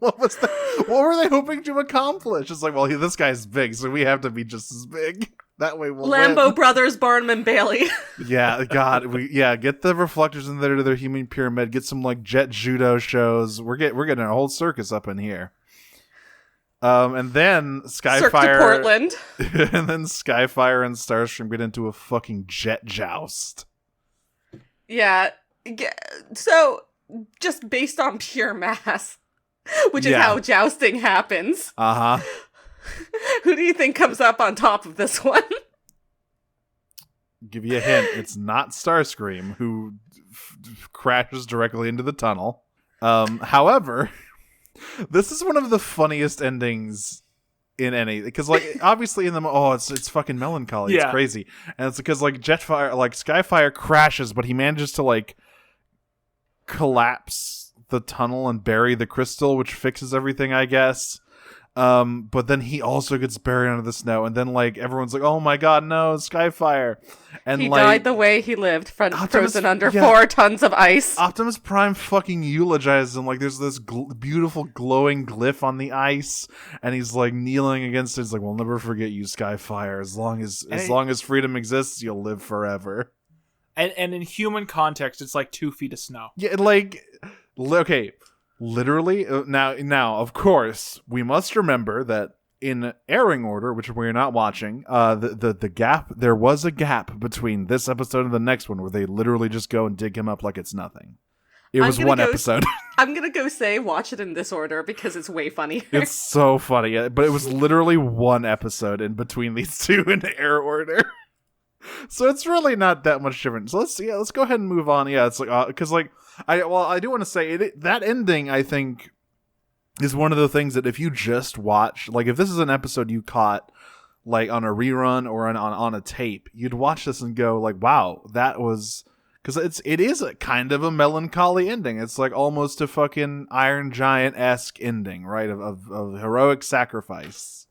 What was that? What were they hoping to accomplish? It's like, well, this guy's big, so we have to be just as big. That way we'll Lambo win. Brothers, Barnum and Bailey. Yeah, God, get the Reflectors in there to their human pyramid. Get some like jet judo shows. We're getting a whole circus up in here. And then Cirque du Skyfire, Portland. and then Skyfire and Starscream get into a fucking jet joust. Yeah. So, just based on pure mass, which is how jousting happens. Uh-huh. Who do you think comes up on top of this one? Give you a hint. It's not Starscream, who crashes directly into the tunnel. However, this is one of the funniest endings in any, because like obviously in the it's fucking melancholy. Yeah. It's crazy, and it's because like Skyfire crashes, but he manages to like collapse the tunnel and bury the crystal, which fixes everything, I guess. But then he also gets buried under the snow, and then like everyone's like, "Oh my god, no, Skyfire!" And He like died the way he lived, Optimus- frozen under yeah. 4 tons of ice. Optimus Prime fucking eulogizes him. Like there's this beautiful glowing glyph on the ice, and he's like kneeling against it. He's like, "We'll never forget you, Skyfire. As long as freedom exists, you'll live forever." And in human context, it's like 2 feet of snow. Yeah, like okay. Literally, now, of course, we must remember that in airing order, which we're not watching, the gap, there was a gap between this episode and the next one where they literally just go and dig him up like it's nothing. It was one episode. I'm gonna go say watch it in this order because it's way funnier. It's so funny, but it was literally one episode in between these two in air order. So it's really not that much different. So let's go ahead and move on. Yeah, it's like because I do want to say that ending I think is one of the things that if you just watch, like if this is an episode you caught like on a rerun or on a tape, you'd watch this and go like, wow, that was. Because it is a kind of a melancholy ending. It's like almost a fucking Iron Giant-esque ending, right? Of heroic sacrifice.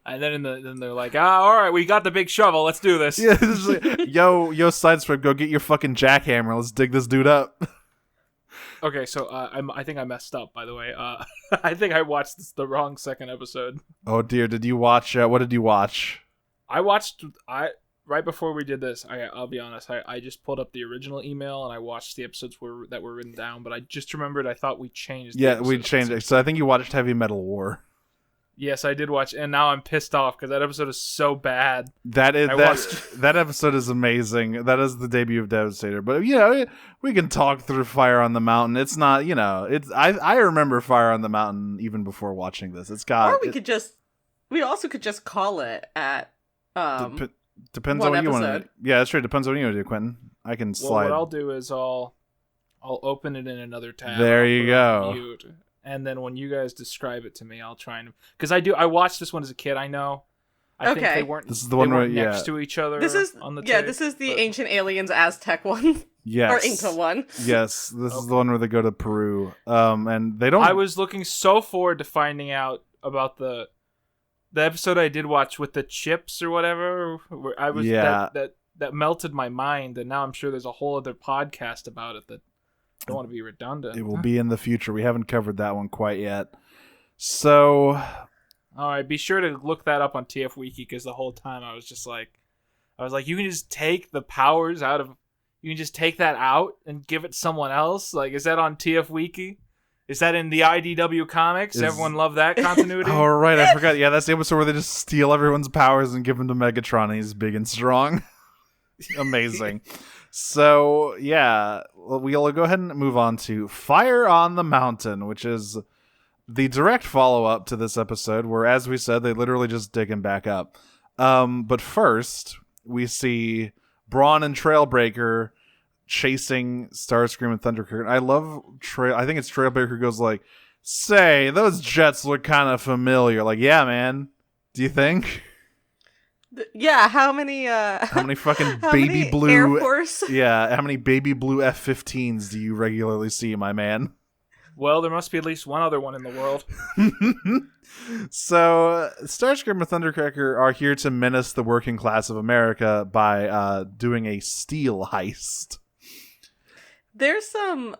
And then then they're like, all right, we got the big shovel. Let's do this. Yeah, it's like, yo, Sideswipe, go get your fucking jackhammer. Let's dig this dude up. Okay, so I think I messed up, by the way. I think I watched the wrong second episode. Oh, dear. Did you watch... what did you watch? Right before we did this, I'll be honest, I just pulled up the original email and I watched the episodes that were written down, but I just remembered I thought we changed the we changed it. So I think you watched Heavy Metal War. Yes, I did watch, and now I'm pissed off because that episode is so bad. That episode is amazing. That is the debut of Devastator. But we can talk through Fire on the Mountain. It's not, I remember Fire on the Mountain even before watching this. It's got. Or we also could just call it at depends on what you want to do. Yeah, that's true. Depends on what you want to do, Quinton. I can slide. Well, what I'll do is I'll open it in another tab. There you go. Mute, and then when you guys describe it to me, I'll try and because I watched this one as a kid. I know. I think they weren't. This is the one where next to each other. On the tape, this is the Ancient Aliens Aztec one. Yes. Or Inca one. Yes, this is the one where they go to Peru. And they don't. I was looking so forward to finding out about the episode I did watch with the chips or whatever. Where I was that melted my mind, and now I'm sure there's a whole other podcast about it that I don't want to be redundant. It will be in the future. We haven't covered that one quite yet. So, all right, be sure to look that up on TF Wiki because the whole time I was like, you can just take the powers out of, you can just take that out and give it someone else. Like, is that on TF Wiki? Is that in the IDW comics? Everyone loved that continuity. Oh, right, I forgot. Yeah, that's the episode where they just steal everyone's powers and give them to Megatron. And he's big and strong. Amazing. So, yeah, we'll go ahead and move on to Fire on the Mountain, which is the direct follow-up to this episode, where, as we said, they literally just dig him back up. But first, we see Brawn and Trailbreaker chasing Starscream and Thundercracker. I love I think it's Trailbreaker goes like, say, those jets look kind of familiar. Like, yeah, man. Do you think? Yeah, how many fucking how baby many blue Air Force? Yeah, how many baby blue F-15s do you regularly see, my man? Well, there must be at least one other one in the world. So, Starscream and Thundercracker are here to menace the working class of America by doing a steel heist. There's some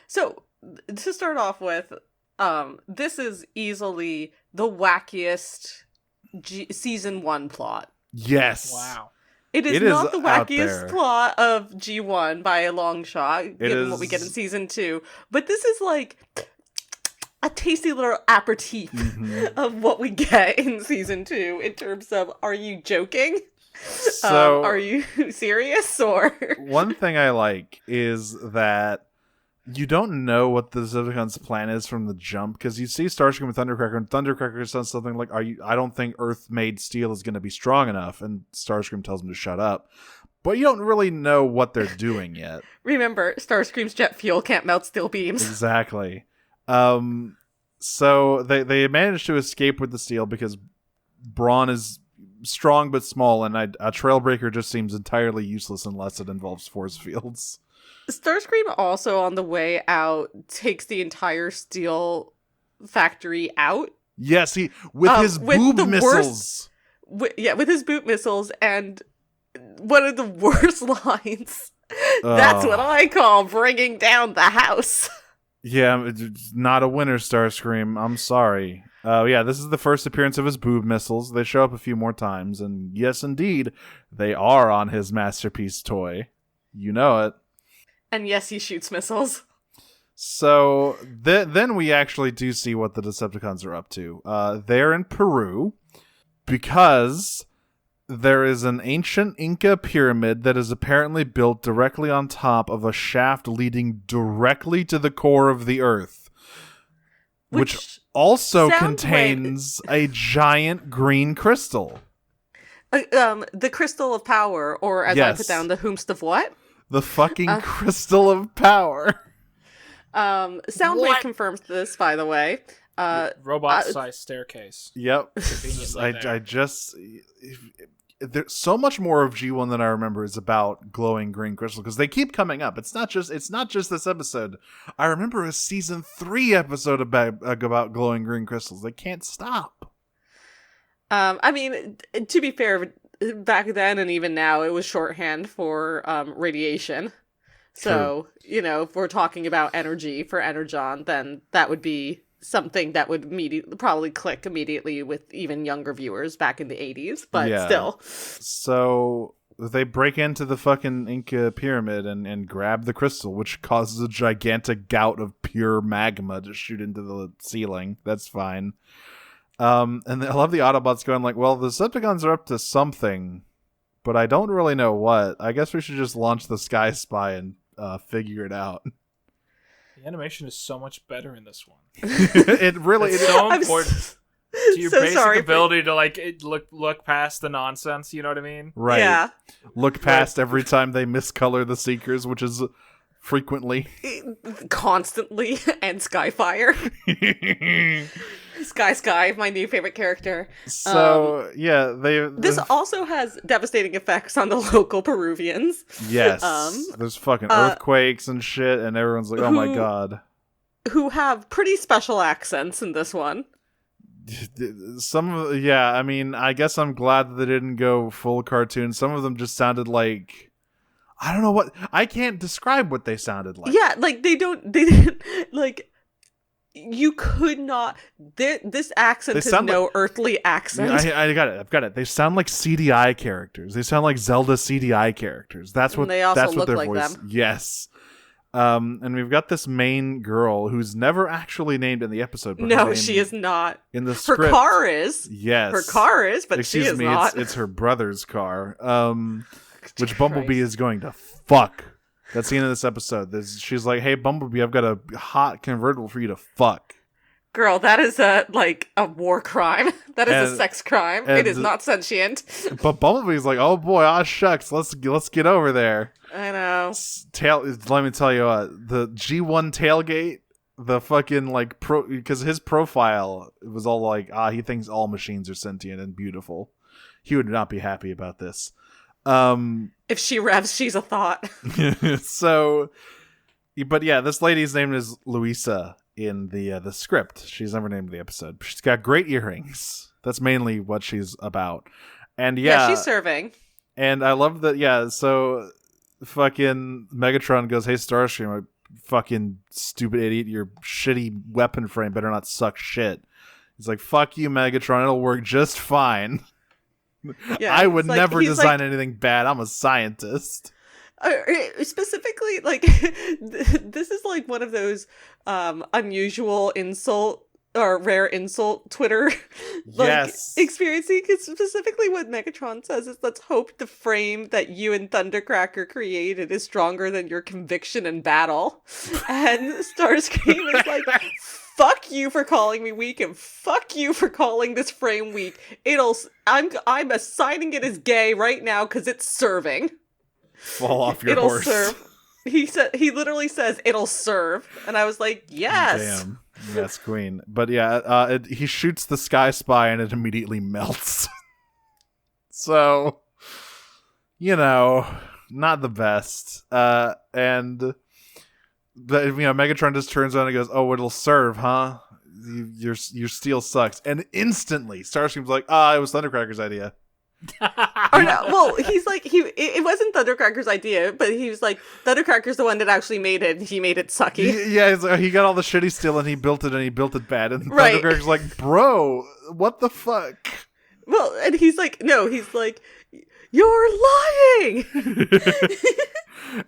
so to start off with, this is easily the wackiest season 1 plot. Yes. Wow. It is not the wackiest plot of G1 by a long shot, given what we get in season 2. But this is like a tasty little aperitif of what we get in season 2 in terms of, are you joking? So, are you serious? Or one thing I like is that you don't know what the Decepticons' plan is from the jump, because you see Starscream and Thundercracker says something like, I don't think Earth-made steel is going to be strong enough, and Starscream tells him to shut up. But you don't really know what they're doing yet. Remember, Starscream's jet fuel can't melt steel beams. Exactly. So they managed to escape with the steel because Brawn is strong but small, and a Trailbreaker just seems entirely useless unless it involves force fields. Starscream also, on the way out, takes the entire steel factory out. Yes, with his boob missiles. With his boot missiles, and one of the worst lines. That's what I call bringing down the house. Yeah, it's not a winner, Starscream. I'm sorry. This is the first appearance of his boob missiles. They show up a few more times, and yes, indeed, they are on his masterpiece toy. You know it. And yes, he shoots missiles. So then we actually do see what the Decepticons are up to. They're in Peru because there is an ancient Inca pyramid that is apparently built directly on top of a shaft leading directly to the core of the earth, which also contains a giant green crystal. The crystal of power, or as I put down, the whomst of what? The fucking crystal of power. Soundwave confirms this, by the way. Robot-sized staircase. Yep. There's so much more of G1 than I remember is about glowing green crystal, because they keep coming up. It's not just this episode. I remember a season 3 episode about glowing green crystals. They can't stop. I mean, to be fair, back then and even now, it was shorthand for radiation. So, if we're talking about energy for Energon, then that would be something that would probably click immediately with even younger viewers back in the 80s, but still. So they break into the fucking Inca pyramid and grab the crystal, which causes a gigantic gout of pure magma to shoot into the ceiling. That's fine. And I love the Autobots going like, well, the Decepticons are up to something, but I don't really know what. I guess we should just launch the Sky Spy and figure it out. The animation is so much better in this one. It's so important to your basic ability to look past the nonsense. You know what I mean? Right. Yeah. Look past every time they miscolor the Seekers, which is frequently, constantly, and Skyfire. Sky, my new favorite character. So this also has devastating effects on the local Peruvians. Yes, there's fucking earthquakes and shit, and everyone's like, "Oh my god!" Who have pretty special accents in this one. I mean, I guess I'm glad that they didn't go full cartoon. Some of them just sounded like, I don't know what. I can't describe what they sounded like. Yeah, like they didn't like. You could not. This accent is no earthly accent. I got it. I've got it. They sound like CDI characters. They sound like Zelda CDI characters. That's what. They also that's look what their like voice. them. Yes. And we've got this main girl who's never actually named in the episode. But no, she is not. In the script, her car is. Yes, her car is, but Excuse she is me, not. It's her brother's car. Which Bumblebee is going to fuck. That's the end of this episode. She's like, "Hey, Bumblebee, I've got a hot convertible for you to fuck." Girl, that is a war crime. That is a sex crime. It is not sentient. But Bumblebee's like, "Oh boy, shucks, let's get over there." I know. Let me tell you what, the G1 tailgate, the fucking because his profile was all like, he thinks all machines are sentient and beautiful. He would not be happy about this. If she revs, she's a thought. So, but yeah, this lady's name is Luisa in the script. She's never named the episode. She's got great earrings. That's mainly what she's about. And yeah, she's serving. And I love that. Yeah, so fucking Megatron goes, "Hey, Starscream, fucking stupid idiot, your shitty weapon frame better not suck shit." He's like, "Fuck you, Megatron. It'll work just fine." Yeah, I would never design anything bad. I'm a scientist. Specifically, this is like one of those unusual insult or rare insult Twitter experiencing. Because specifically, what Megatron says is, "Let's hope the frame that you and Thundercracker created is stronger than your conviction in battle." And Starscream is like, "Fuck you for calling me weak, and fuck you for calling this frame weak. I'm assigning it as gay right now because it's serving." Fall off your horse. Serve. He literally says it'll serve, and I was like, yes. Damn, yes, queen. But yeah, he shoots the Sky Spy and it immediately melts. So, not the best. And Megatron just turns on and goes, "Oh, it'll serve, huh? Your steel sucks." And instantly, Starscream's like, "It was Thundercracker's idea." Or no, well, he's like, it wasn't Thundercracker's idea, but he was like, Thundercracker's the one that actually made it. He made it sucky. Yeah, he got all the shitty steel and he built it bad. And Thundercracker's like, "Bro, what the fuck?" Well, and he's like, no, he's like, You're lying!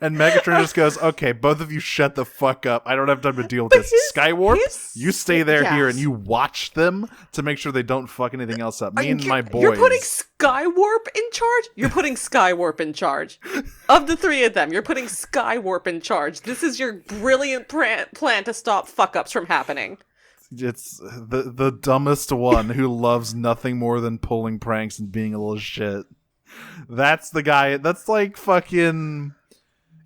And Megatron just goes, okay, both of you shut the fuck up. I don't have time to deal with this. Skywarp, you stay there here and you watch them to make sure they don't fuck anything else up. Me and my boys. You're putting Skywarp in charge? You're putting Skywarp in charge. Of the three of them, you're putting Skywarp in charge. This is your brilliant plan to stop fuck-ups from happening. It's the dumbest one who loves nothing more than pulling pranks and being a little shit. That's the guy. That's like fucking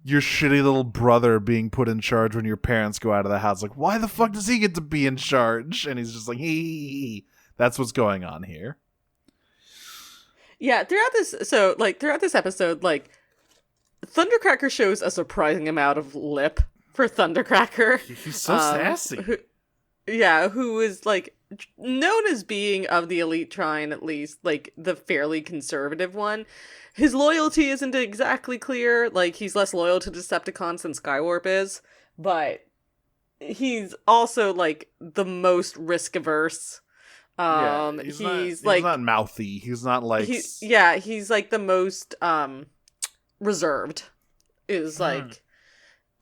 your shitty little brother being put in charge when your parents go out of the house. Like, why the fuck does he get to be in charge? And he's just like, hee. That's what's going on here. Yeah, throughout this episode, like, Thundercracker shows a surprising amount of lip for Thundercracker. He's so sassy. Who is, like, known as being, of the Elite Trine at least, like, the fairly conservative one. His loyalty isn't exactly clear. Like, he's less loyal to Decepticons than Skywarp is. But he's also, like, the most risk-averse. He's not mouthy. He's not, like... he's, like, the most, reserved. Is, like...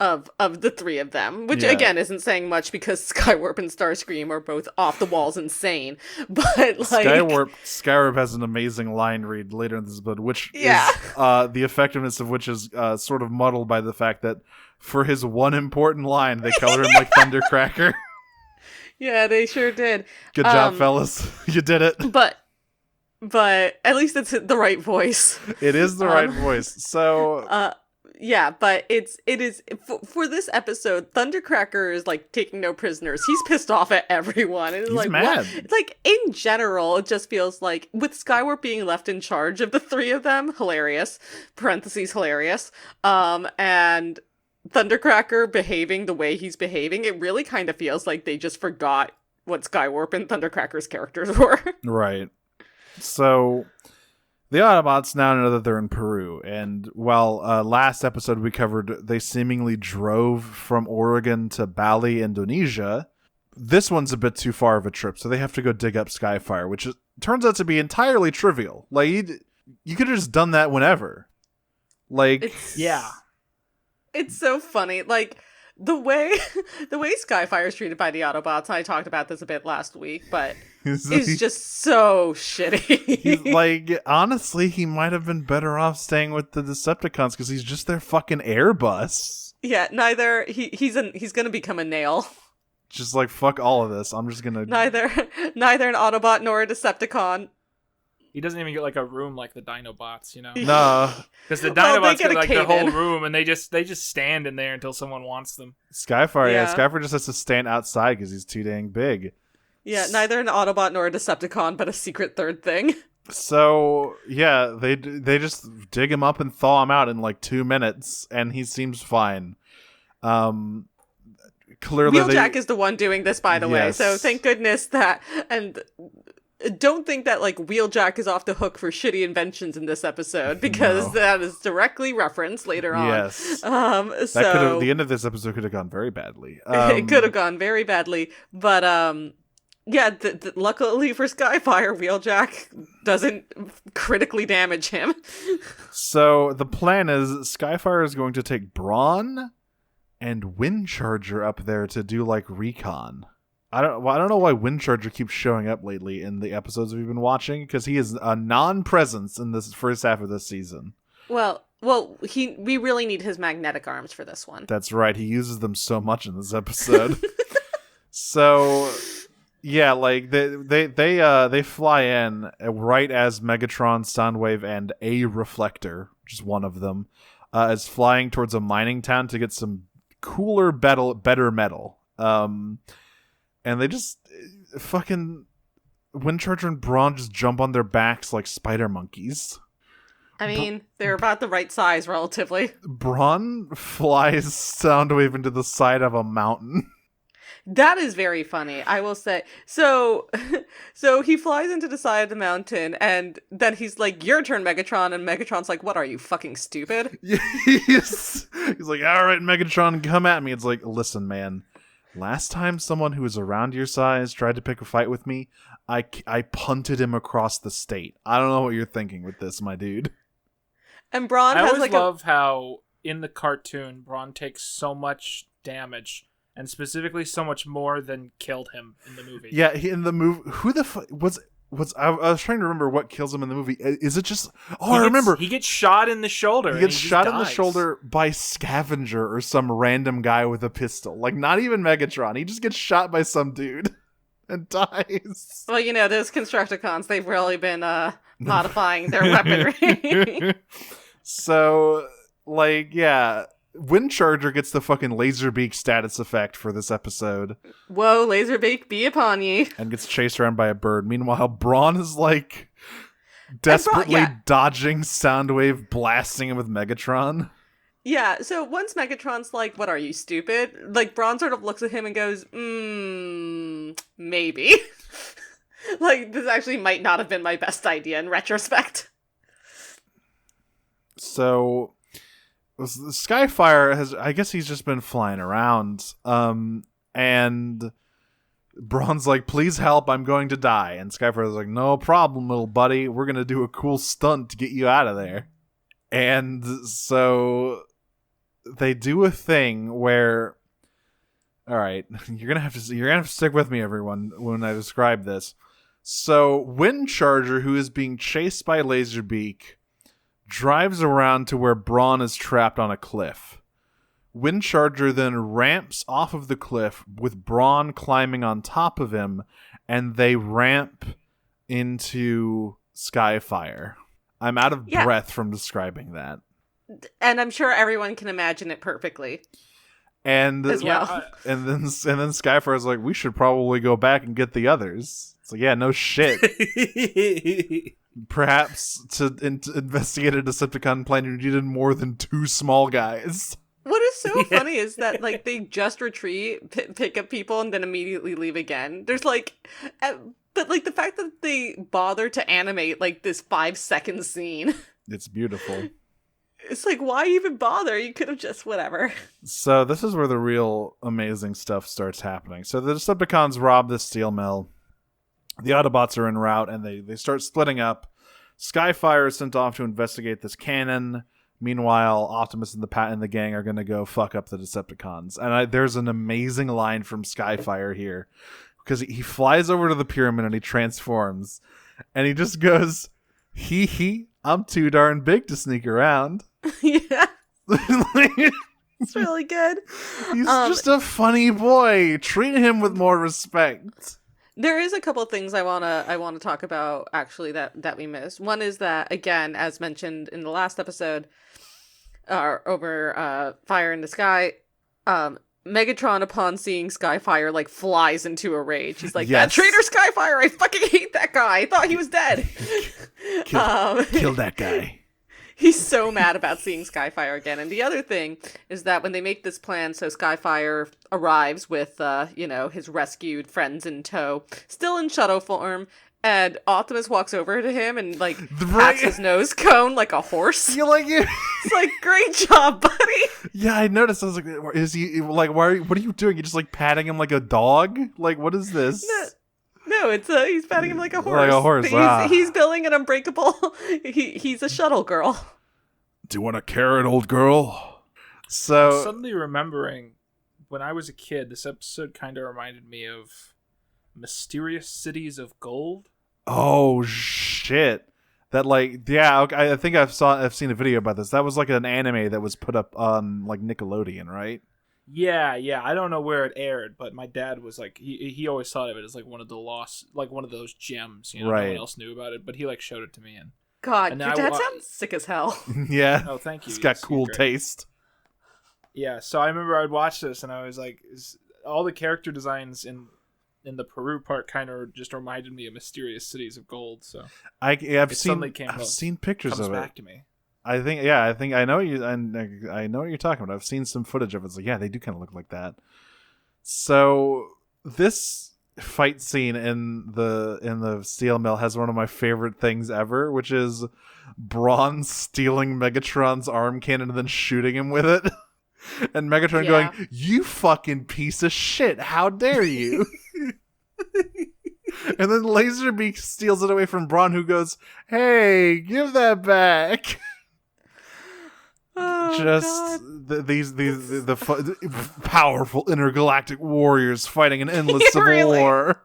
Of the three of them, which again isn't saying much because Skywarp and Starscream are both off the walls insane. But like Skywarp has an amazing line read later in this book, which is the effectiveness of which is sort of muddled by the fact that for his one important line, they color him like Thundercracker. Yeah, they sure did. Good job, fellas. You did it. But at least it's the right voice. It is the right voice. So. Yeah, but it is for this episode, Thundercracker is like taking no prisoners. He's pissed off at everyone. And he's like, mad. It's like in general, it just feels like with Skywarp being left in charge of the three of them, hilarious, hilarious, and Thundercracker behaving the way he's behaving, it really kind of feels like they just forgot what Skywarp and Thundercracker's characters were. Right. So the Autobots now know that they're in Peru, and while last episode we covered they seemingly drove from Oregon to Bali, Indonesia, this one's a bit too far of a trip, so they have to go dig up Skyfire, which turns out to be entirely trivial. Like, you could have just done that whenever. Like, It's so funny. Like, the way Skyfire is treated by the Autobots, I talked about this a bit last week, but it's just so shitty. He's like, honestly, he might have been better off staying with the Decepticons because he's just their fucking Airbus. Yeah, he's gonna become a nail. Just like, fuck all of this. I'm just gonna neither an Autobot nor a Decepticon. He doesn't even get like a room like the Dinobots, you know? No. Because the Dinobots get like the whole room and they just stand in there until someone wants them. Skyfire just has to stand outside because he's too dang big. Yeah, neither an Autobot nor a Decepticon, but a secret third thing. So, yeah, they just dig him up and thaw him out in like 2 minutes, and he seems fine. Clearly, Wheeljack is the one doing this, by the way, so thank goodness that... And don't think that, like, Wheeljack is off the hook for shitty inventions in this episode, because that is directly referenced later on. Yes. The end of this episode could have gone very badly. It could have gone very badly, but, luckily for Skyfire, Wheeljack doesn't critically damage him. So, the plan is Skyfire is going to take Brawn and Windcharger up there to do, like, recon. I don't know why Windcharger keeps showing up lately in the episodes we've been watching, because he is a non-presence in this first half of this season. Well, we really need his magnetic arms for this one. That's right. He uses them so much in this episode. So, yeah, like they fly in right as Megatron, Soundwave, and a Reflector, which is one of them, is flying towards a mining town to get some cooler, better metal. And they just fucking Windcharger and Brawn just jump on their backs like spider monkeys. I mean, they're about the right size relatively. Brawn flies Soundwave into the side of a mountain. That is very funny, I will say. So he flies into the side of the mountain, and then he's like, "Your turn, Megatron." And Megatron's like, "What, are you fucking stupid?" He's like, "All right, Megatron, come at me." It's like, listen, man. Last time someone who was around your size tried to pick a fight with me, I punted him across the state. I don't know what you're thinking with this, my dude. And Braun I has always like love how in the cartoon Braun takes so much damage, and specifically so much more than killed him in the movie. Yeah, in the movie, who the fuck was I was trying to remember what kills him in the movie. Is it just? Oh, I remember. He gets shot in the shoulder. He gets and shot just in the dies. shoulder by Scavenger or some random guy with a pistol. Like, not even Megatron. He just gets shot by some dude and dies. Well, you know, those Constructicons, they've really been modifying their weaponry. So, like, yeah, Windcharger gets the fucking Laserbeak status effect for this episode Whoa, Laserbeak, be upon ye. and gets chased around by a bird. Meanwhile, Brawn is like desperately yeah. dodging Soundwave, blasting him with Megatron. Yeah, so once Megatron's like, what are you, stupid? Like, Braun sort of looks at him and goes, maybe. Like, this actually might not have been my best idea in retrospect. So Skyfire has, I guess he's just been flying around. And Braun's like, please help, I'm going to die. And Skyfire's like, no problem, little buddy. We're going to do a cool stunt to get you out of there. And so they do a thing where, all right, you're gonna have to stick with me, everyone, when I describe this. So Windcharger, who is being chased by Laserbeak, drives around to where Braun is trapped on a cliff. Windcharger then ramps off of the cliff with Braun climbing on top of him, and they ramp into Skyfire. I'm out of breath from describing that. And I'm sure everyone can imagine it perfectly. And as well. and then Skyfire's like, we should probably go back and get the others. It's like, yeah, no shit. Perhaps to investigate a Decepticon plan, you needed more than 2 small guys. What is so funny is that, like, they just retreat, pick up people, and then immediately leave again. There's, like... but, like, the fact that they bother to animate, like, this 5-second scene... It's beautiful. It's like, why even bother? You could have just whatever. So this is where the real amazing stuff starts happening. So the Decepticons rob this steel mill. The Autobots are en route, and they start splitting up. Skyfire is sent off to investigate this cannon. Meanwhile, Optimus and the gang are going to go fuck up the Decepticons. And there's an amazing line from Skyfire here. Because he flies over to the pyramid and he transforms. And he just goes, hee hee, I'm too darn big to sneak around. Yeah. It's really good. He's just a funny boy. Treat him with more respect. There is a couple things I wanna talk about actually that we missed. One is that, again, as mentioned in the last episode, over Fire in the Sky, Megatron, upon seeing Skyfire, like, flies into a rage. He's like, yes. That traitor Skyfire! I fucking hate that guy! I thought he was dead! Kill that guy. He's so mad about seeing Skyfire again. And the other thing is that when they make this plan, so Skyfire arrives with, his rescued friends in tow, still in shuttle form, and Optimus walks over to him and, like, pats his nose cone like a horse. You like it? It's like, great job, buddy! Yeah, I noticed. I was like, is he, like, what are you doing? You just, like, patting him like a dog? Like, what is this? No, it's he's patting him like a horse. Like a horse, He's building an unbreakable... he's a shuttle girl. Do you want a carrot, old girl? So I'm suddenly remembering, when I was a kid, this episode kind of reminded me of Mysterious Cities of Gold. Oh shit! That, like, yeah, okay, I think I've seen a video about this. That was like an anime that was put up on, like, Nickelodeon, right? Yeah. I don't know where it aired, but my dad was like, he always thought of it as like one of the lost, like one of those gems. You know, right. No one else knew about it, but he like showed it to me. And God, and your dad sounds sick as hell. Yeah. Oh, thank you. He's got cool great. taste. Yeah, so I remember I'd watch this and I was like, all the character designs in the Peru part kind of just reminded me of Mysterious Cities of Gold. So I've seen pictures of it. Back to me. I know what you're talking about. I've seen some footage of it. It's like, yeah, they do kind of look like that. So this fight scene in the steel mill has one of my favorite things ever, which is Braun stealing Megatron's arm cannon and then shooting him with it. And Megatron going, "You fucking piece of shit! How dare you!" And then Laserbeak steals it away from Brawn, who goes, "Hey, give that back." Oh, these powerful intergalactic warriors fighting an endless civil Really? war.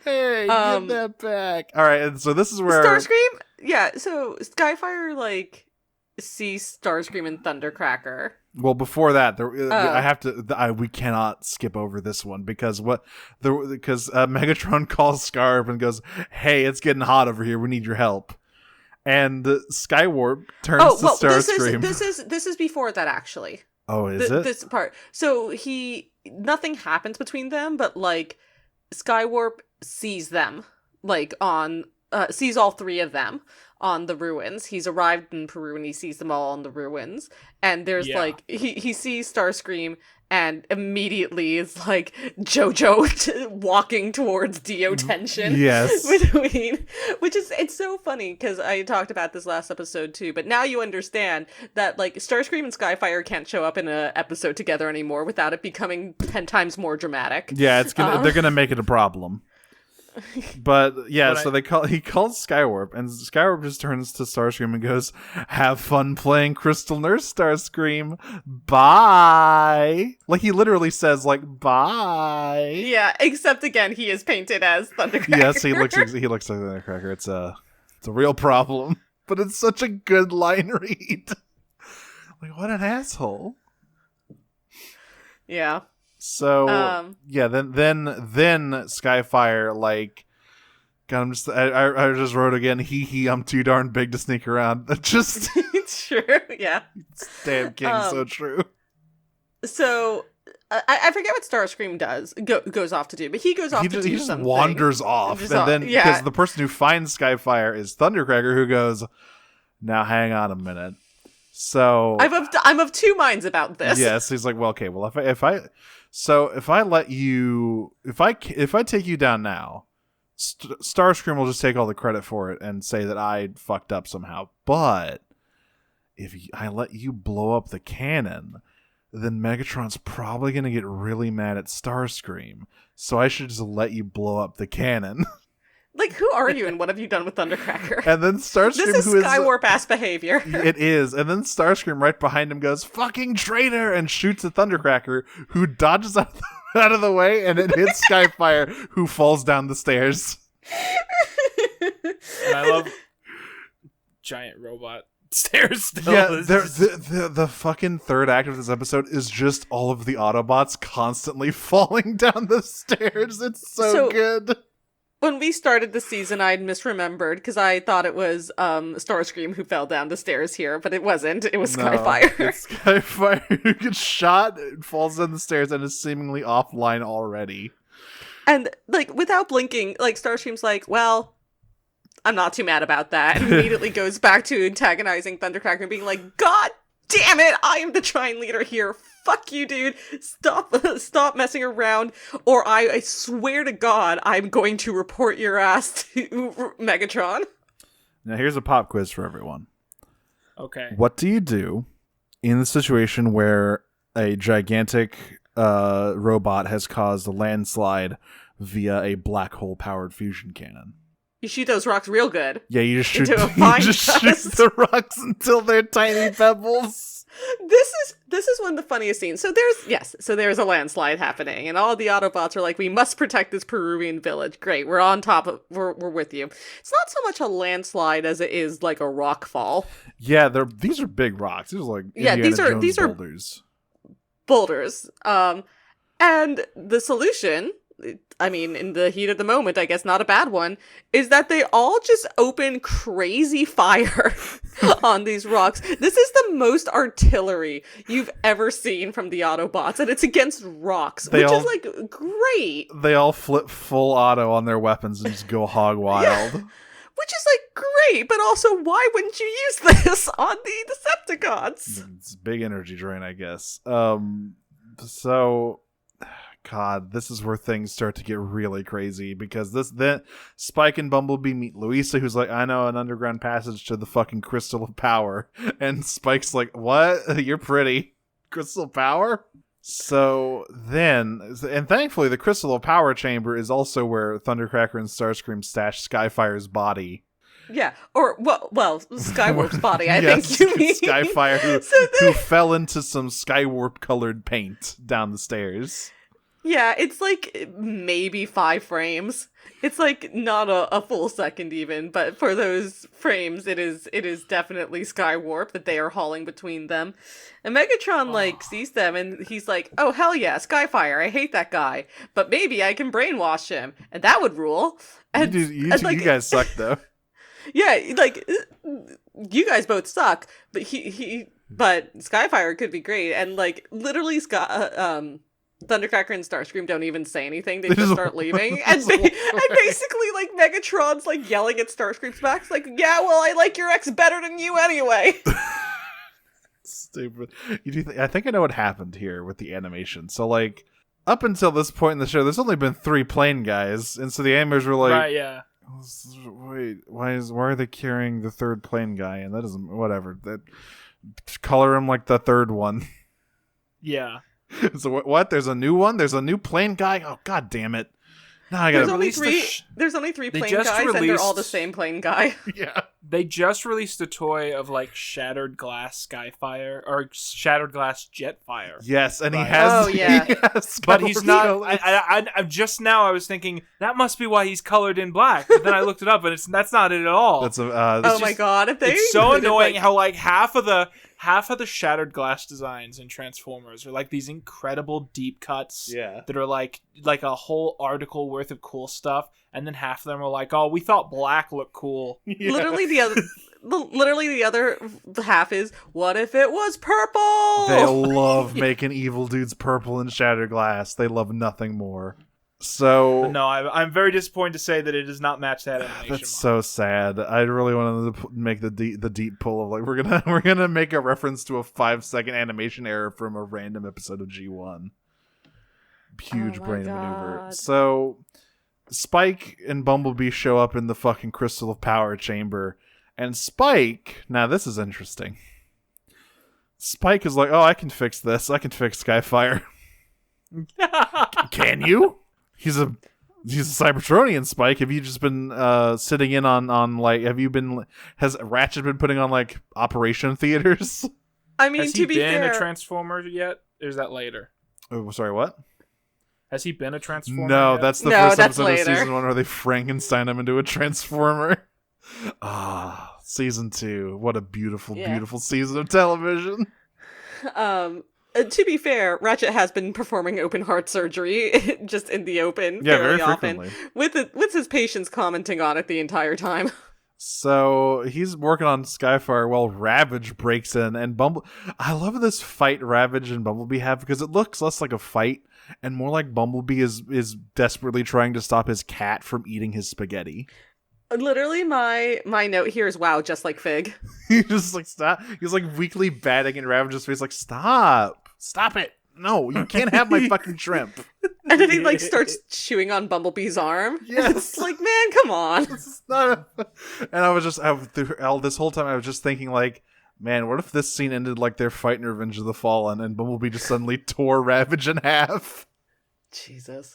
Hey, give that back. All right, and so this is where Starscream. Yeah, so Skyfire like sees Starscream and Thundercracker. Well, before that, we cannot skip over this one because Megatron calls Scarab and goes, "Hey, it's getting hot over here. We need your help." And Skywarp turns to Starscream. This is before that actually. Oh, is it this part? So nothing happens between them, but like Skywarp sees them like sees all three of them on the ruins. He's arrived in Peru and he sees them all on the ruins. And there's like he sees Starscream and immediately is like JoJo walking towards Dio tension. Yes. It's so funny because I talked about this last episode too, but now you understand that like Starscream and Skyfire can't show up in an episode together anymore without it becoming 10 times more dramatic. Yeah, they're gonna make it a problem. But yeah, so he calls Skywarp, and Skywarp just turns to Starscream and goes, "Have fun playing Crystal Nurse, Starscream. Bye." Like he literally says, like, "Bye." Yeah, except again, he is painted as Thundercracker. Yes, he looks like Thundercracker. It's a real problem, but it's such a good line read. Like, what an asshole. Yeah. So then Skyfire, like, God, I just wrote again. I'm too darn big to sneak around. Just it's true. Yeah, it's damn king, so true. So I forget what Starscream goes off to do, but he goes off to do he just something. wanders off, and then because the person who finds Skyfire is Thundercracker, who goes, "Now hang on a minute." So I'm of two minds about this. Yes, he's like, "Well, okay, well if I let you, if I take you down now, Starscream will just take all the credit for it and say that I fucked up somehow. But if I let you blow up the cannon, then Megatron's probably going to get really mad at Starscream. So I should just let you blow up the cannon." Like, who are you and what have you done with Thundercracker? And then Starscream, this is Skywarp-ass behavior. It is. And then Starscream right behind him goes, "Fucking traitor!" and shoots at Thundercracker, who dodges out of the way, and it hits Skyfire, who falls down the stairs. And I love giant robot stairs still. Yeah, the fucking third act of this episode is just all of the Autobots constantly falling down the stairs. It's so good. When we started the season, I'd misremembered because I thought it was Starscream who fell down the stairs here, but it wasn't. It was Skyfire. It's Skyfire who gets shot, falls down the stairs, and is seemingly offline already. And, like, without blinking, like, Starscream's like, "Well, I'm not too mad about that." And immediately goes back to antagonizing Thundercracker and being like, "God damn it, I am the Trine leader here. Fuck you, dude. Stop messing around, or I swear to God, I'm going to report your ass to Megatron." Now here's a pop quiz for everyone. Okay. What do you do in the situation where a gigantic robot has caused a landslide via a black hole powered fusion cannon? You shoot those rocks real good. Yeah, you just shoot, into a fine shoot the rocks until they're tiny pebbles. This is one of the funniest scenes. So there's a landslide happening, and all the Autobots are like, "We must protect this Peruvian village." Great, we're on top of, we're with you. It's not so much a landslide as it is like a rock fall. Yeah, these are big rocks. These are like Indiana these are boulders. Boulders. And the solution, I mean, in the heat of the moment, I guess not a bad one, is that they all just open crazy fire on these rocks. This is the most artillery you've ever seen from the Autobots, and it's against rocks, which is, like, great. They all flip full auto on their weapons and just go hog wild. Yeah. Which is, like, great, but also, why wouldn't you use this on the Decepticons? It's a big energy drain, I guess. So... God, this is where things start to get really crazy, because then Spike and Bumblebee meet Louisa, who's like, "I know an underground passage to the fucking Crystal of Power," and Spike's like, "What? You're pretty. Crystal power. So then, and thankfully, the Crystal of Power chamber is also where Thundercracker and Starscream stash Skyfire's body. Yeah, or well, Skywarp's body. I Yes, think you mean Skyfire, who fell into some Skywarp colored paint down the stairs. Yeah, it's like maybe 5 frames. It's like not a full second even, but for those frames, it is definitely Skywarp that they are hauling between them. And Megatron like sees them and he's like, "Oh hell yeah, Skyfire! I hate that guy, but maybe I can brainwash him, and that would rule." And You guys suck though. Yeah, like you guys both suck, but but Skyfire could be great, and like literally Thundercracker and Starscream don't even say anything. They just start leaving. And basically, like, Megatron's, like, yelling at Starscream's back. It's like, yeah, well, I like your ex better than you anyway. Stupid. I think I know what happened here with the animation. So, like, up until this point in the show, there's only been 3 plane guys. And so the animators were like, right, yeah. Wait, why are they carrying the 3rd plane guy? And that doesn't, whatever. Color him like the 3rd one. Yeah. So what? There's a new one? There's a new plane guy? Oh, god damn it. Now I gotta There's only 3 plane guys and they're all the same plane guy. Yeah. They just released a toy of like Shattered Glass Skyfire or Shattered Glass Jetfire. Yes, and right. he has. Oh yeah. But he's not. I just now I was thinking that must be why he's colored in black. But then I looked it up, and that's not it at all. That's my god! If they it's so annoying how like half of the Shattered Glass designs in Transformers are like these incredible deep cuts. Yeah. That are like a whole article worth of cool stuff, and then half of them are like, oh, we thought black looked cool. Yeah. Literally the other half is, what if it was purple? They love making evil dudes purple and Shattered Glass. They love nothing more. So but no, I'm very disappointed to say that it does not match that animation. That's so sad. I really wanted to make the deep pull of like we're gonna make a reference to a 5-second animation error from a random episode of G1. Huge brain maneuver. So Spike and Bumblebee show up in the fucking Crystal of Power chamber, and Spike. Now this is interesting. Spike is like, "Oh, I can fix this. I can fix Skyfire." Can you? He's a Cybertronian, Spike. Have you just been sitting in on like? Has Ratchet been putting on like operation theaters? I mean, has to be fair, he been a Transformer yet? Or is that later? Oh, sorry, what? Has he been a Transformer? No, yet? that's the first episode of season 1 where they Frankenstein him into a Transformer. Season 2. What a beautiful, beautiful season of television. To be fair, Ratchet has been performing open heart surgery just in the open fairly often, with his patients commenting on it the entire time. So he's working on Skyfire while Ravage breaks in, and I love this fight Ravage and Bumblebee have because it looks less like a fight and more like Bumblebee is desperately trying to stop his cat from eating his spaghetti. Literally, my note here is, wow, just like Fig. He's just like, stop. He's like weakly batting in Ravage's face, like, stop it. No, you can't have my fucking shrimp. And then he like starts chewing on Bumblebee's arm. Yes. It's like, man, come on. And I was just, this whole time I was just thinking like, man, what if this scene ended like they're fighting Revenge of the Fallen and Bumblebee just suddenly tore Ravage in half? Jesus.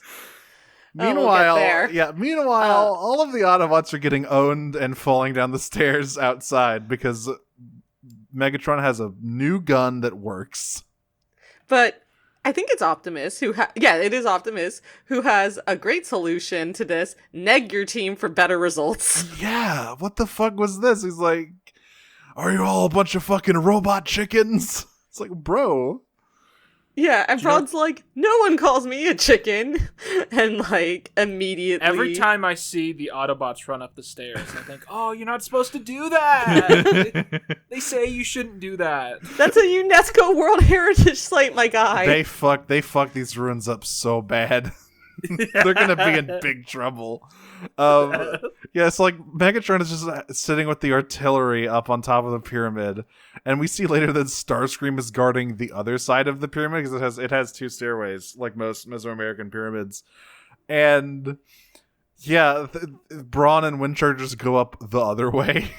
Meanwhile, all of the Autobots are getting owned and falling down the stairs outside because Megatron has a new gun that works. But I think it's Optimus it is Optimus who has a great solution to this. Neg your team for better results. Yeah, what the fuck was this? He's like, are you all a bunch of fucking robot chickens? It's like, bro. Yeah, and Brod's like, no one calls me a chicken. And like, immediately. Every time I see the Autobots run up the stairs, I think, oh, you're not supposed to do that. They say you shouldn't do that. That's a UNESCO World Heritage Site, my guy. They fuck these ruins up so bad. They're gonna be in big trouble. It's like Megatron is just sitting with the artillery up on top of the pyramid, and we see later that Starscream is guarding the other side of the pyramid because it has 2 stairways, like most Mesoamerican pyramids. And Brawn and Windchargers go up the other way,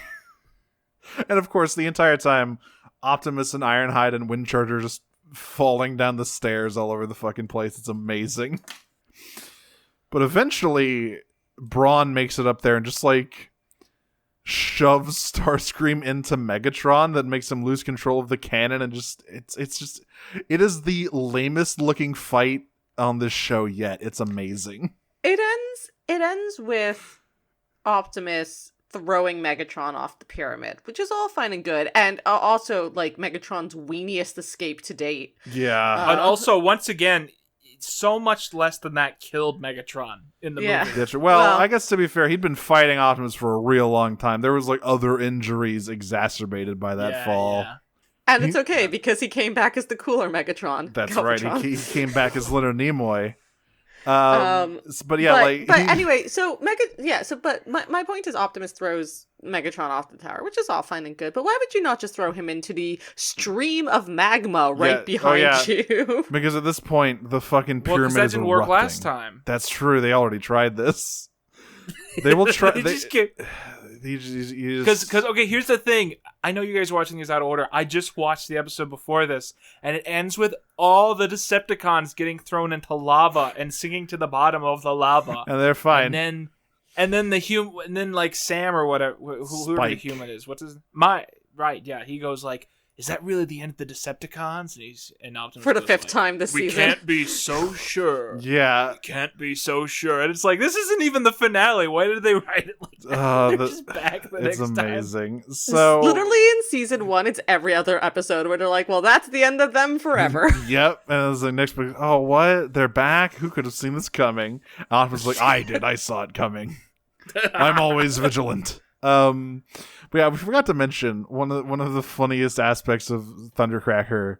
and of course the entire time Optimus and Ironhide and Windcharger just falling down the stairs all over the fucking place. It's amazing. But eventually, Brawn makes it up there and just like shoves Starscream into Megatron that makes him lose control of the cannon, and just it is the lamest looking fight on this show yet. It's amazing. It ends with Optimus throwing Megatron off the pyramid, which is all fine and good, and also like Megatron's weeniest escape to date. Yeah. And also, once again, so much less than that killed Megatron in the movie. Well, I guess to be fair, he'd been fighting Optimus for a real long time. There was like other injuries exacerberted by that fall. Yeah. And it's okay because he came back as the cooler Megatron. That's Galvatron. right. He came back as Leonard Nimoy. But anyway, so but my point is Optimus throws Megatron off the tower, which is all fine and good, but why would you not just throw him into the stream of magma behind you? Because at this point, the fucking pyramid is that didn't work erupting. last time. That's true. They already tried this. They will try. Because okay, here's the thing. I know you guys are watching these out of order. I just watched the episode before this, and it ends with all the Decepticons getting thrown into lava and sinking to the bottom of the lava, and they're fine. And then like Sam or whatever, whoever the human is, he goes like, "Is that really the end of the Decepticons?" And Optimus for the goes, fifth like, time this season. We can't be so sure. Yeah, we can't be so sure. And it's like, this isn't even the finale. Why did they write it like that? They're just back the next time. It's amazing. So literally in season 1, it's every other episode where they're like, "Well, that's the end of them forever." Yep. And it was like next week. Oh, what? They're back? Who could have seen this coming? Optimus was like, I did. I saw it coming. I'm always vigilant. But yeah, we forgot to mention one of the funniest aspects of Thundercracker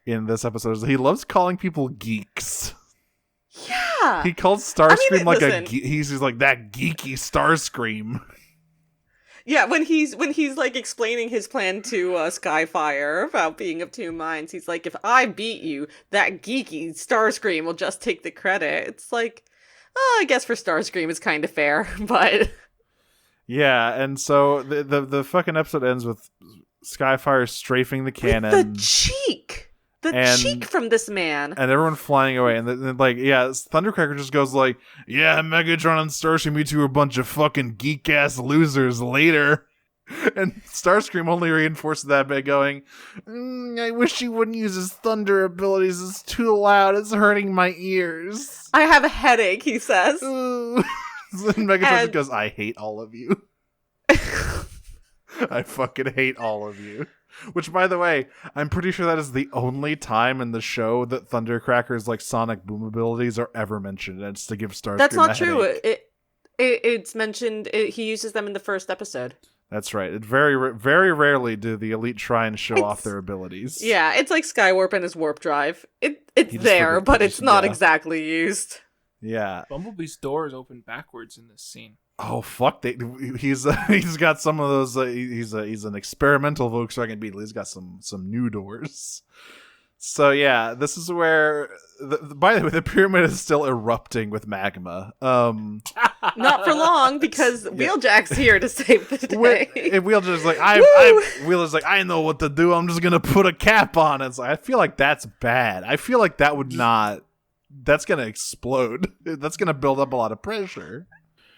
in this episode is that he loves calling people geeks. Yeah, he calls Starscream he's like that geeky Starscream. Yeah, when he's like explaining his plan to Skyfire about being of two minds, he's like, if I beat you, that geeky Starscream will just take the credit. It's like, I guess for Starscream it's kind of fair, but yeah, and so the fucking episode ends with Skyfire strafing the cannon. With the cheek from this man. And everyone flying away. And then Thundercracker just goes like, yeah, Megatron and Starscream, you two are a bunch of fucking geek-ass losers later. And Starscream only reinforces that by going, I wish he wouldn't use his thunder abilities. It's too loud. It's hurting my ears. I have a headache, he says. And Megatron just goes, I hate all of you. I fucking hate all of you. Which, by the way, I'm pretty sure that is the only time in the show that Thundercracker's like sonic boom abilities are ever mentioned. And it's to give Starscream That's not true. Headache. It's mentioned. He uses them in the first episode. That's right. It very rarely do the Elite try and show off their abilities. Yeah, it's like Skywarp and his warp drive. It's there, but it's not exactly used. Yeah. Bumblebee's doors open backwards in this scene. Oh fuck! He's got some of those. He's an experimental Volkswagen Beetle. He's got some new doors. So yeah, this is where. By the way, the pyramid is still erupting with magma. Not for long because Wheeljack's here to save the day. Wheeljack's like, Wheeljack's like, I know what to do. I'm just gonna put a cap on it. It's like, I feel like that's bad. I feel like that would not. That's gonna explode. That's gonna build up a lot of pressure.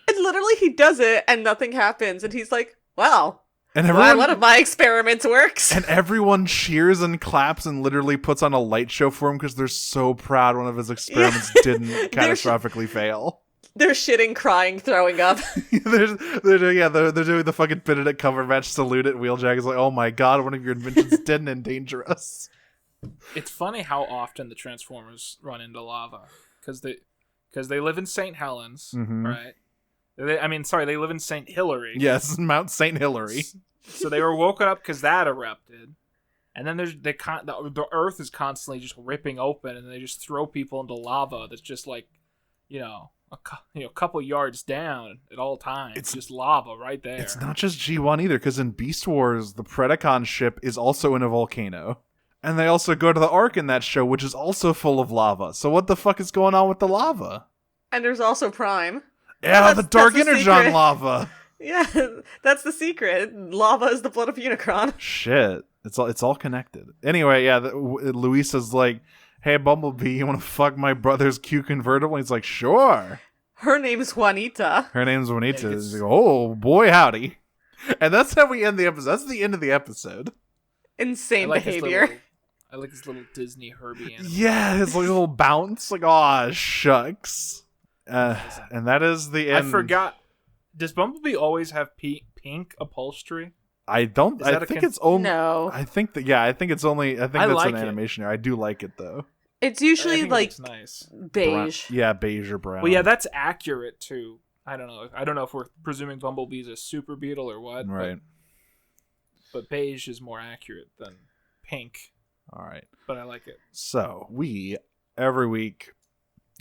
And literally he does it and nothing happens. And he's like, well, and one of my experiments works. And everyone cheers and claps and literally puts on a light show for him because they're so proud one of his experiments didn't catastrophically fail. They're shitting, crying, throwing up. they're doing the fucking Benedict Cumberbatch salute at Wheeljack. Is like, oh my god, one of your inventions didn't endanger us. It's funny how often the Transformers run into lava because they live in St. Helens, right? They live in St. Hilary. Yes, Mount St. Hilary. So they were woken up because that erupted. And then the earth is constantly just ripping open, and they just throw people into lava that's just like, a couple yards down at all times. It's just lava right there. It's not just G1 either, because in Beast Wars, the Predacon ship is also in a volcano. And they also go to the Ark in that show, which is also full of lava. So what the fuck is going on with the lava? And there's also Prime. Yeah, the Dark Energon lava. Yeah, that's the secret. Lava is the blood of Unicron. Shit. It's all connected. Anyway, yeah, Luisa's like, hey, Bumblebee, you want to fuck my brother's Q convertible? He's like, sure. Her name's Juanita. Her name's Juanita. Yeah, He's like, oh, boy, howdy. And that's how we end the episode. That's the end of the episode. Insane behavior. I like his little Disney Herbie animal. Yeah, his little bounce. Like, aw, shucks. And that is the end. I forgot. Does Bumblebee always have pink upholstery? I don't. I think it's only. No. I think that. Yeah, I think it's only. I think I that's like an it. animation error. I do like it though. It's I usually think it like looks nice. beige. Yeah, beige or brown. Well, yeah, that's accurate too. I don't know. I don't know if we're presuming Bumblebee's a super beetle or what. right. But beige is more accurate than pink. All right. But I like it. So we every week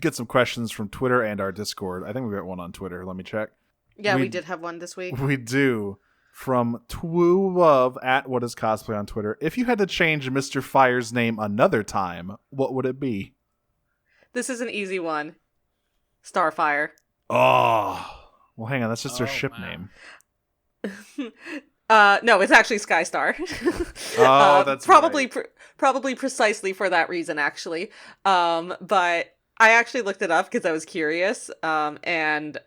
get some questions from Twitter and our Discord. I think we got one on Twitter. Let me check. Yeah, We- we did have one this week. We do. From Twolove at What Is Cosplay on Twitter. If you had to change Mr. Fire's name another time, what would it be? This is an easy one. Starfire. Oh. Well, hang on. That's just their Oh, ship man. name. No, it's actually Skystar. Oh, that's probably probably precisely for that reason, actually. But I actually looked it up because I was curious. And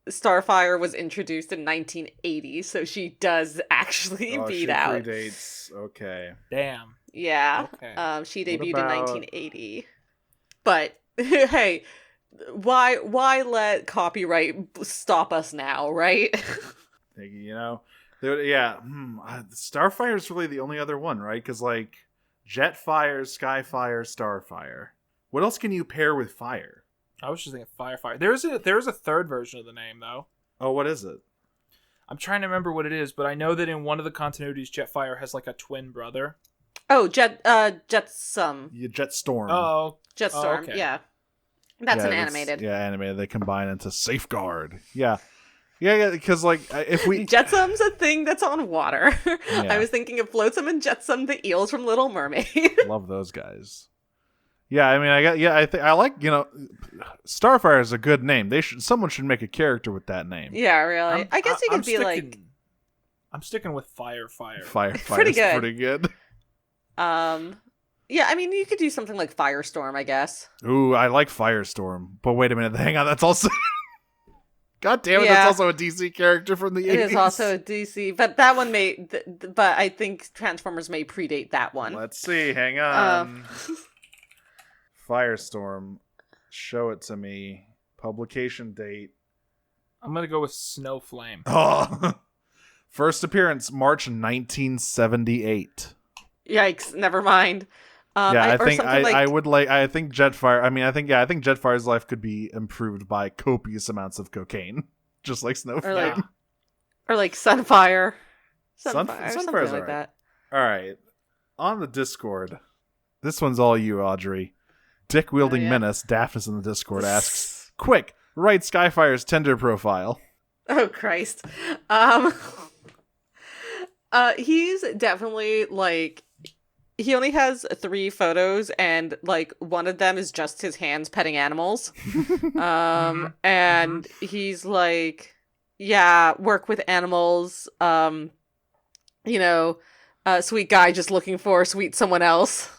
Starfire was introduced in 1980, so she does actually beat she out. predates. Okay. Damn. Yeah. Okay. She What debuted about- in 1980. But hey, why let copyright stop us now, right? You know, Starfire is really the only other one, right? Because like Jetfire, Skyfire, Starfire. What else can you pair with fire? I was just thinking Firefire. There's a third version of the name though. Oh, what is it? I'm trying to remember what it is, but I know that in one of the continuities, Jetfire has like a twin brother. Oh, Jetsum. Jetstorm. Oh, Jetstorm, okay. yeah. That's an Yeah, animated. Yeah, animated. They combine into Safeguard. Yeah. Yeah, because like if we Jetsum's a thing that's on water. Yeah. I was thinking of Flotsam and Jetsum, the eels from Little Mermaid. love those guys. Yeah, I mean, I like, Starfire is a good name. Someone should make a character with that name. Yeah, really. I guess you could be I'm sticking with Fire. Firefire's Pretty good. pretty good. Yeah, I mean, you could do something like Firestorm, I guess. Ooh, I like Firestorm. But wait a minute, hang on, that's also God damn it, Yeah. that's also a DC character from the 80s. It is also a DC, but that one but I think Transformers may predate that one. Let's see, hang on. Firestorm. Show it to me. Publication date. I'm gonna go with Snowflame. Oh. First appearance, March 1978. Yikes, never mind. I or think something I think Jetfire. I mean, I think Jetfire's life could be improved by copious amounts of cocaine, just like Snowflame. or like Sunfire. Sunfire's something alright. like that. All right, on the Discord, this one's all you, Audrey. Dick wielding menace Daphnis in the Discord asks, "Quick, write Skyfire's Tinder profile." Oh Christ. He's definitely like he only has 3 photos and like one of them is just his hands petting animals. And he's like, yeah, work with animals. Sweet guy just looking for sweet someone else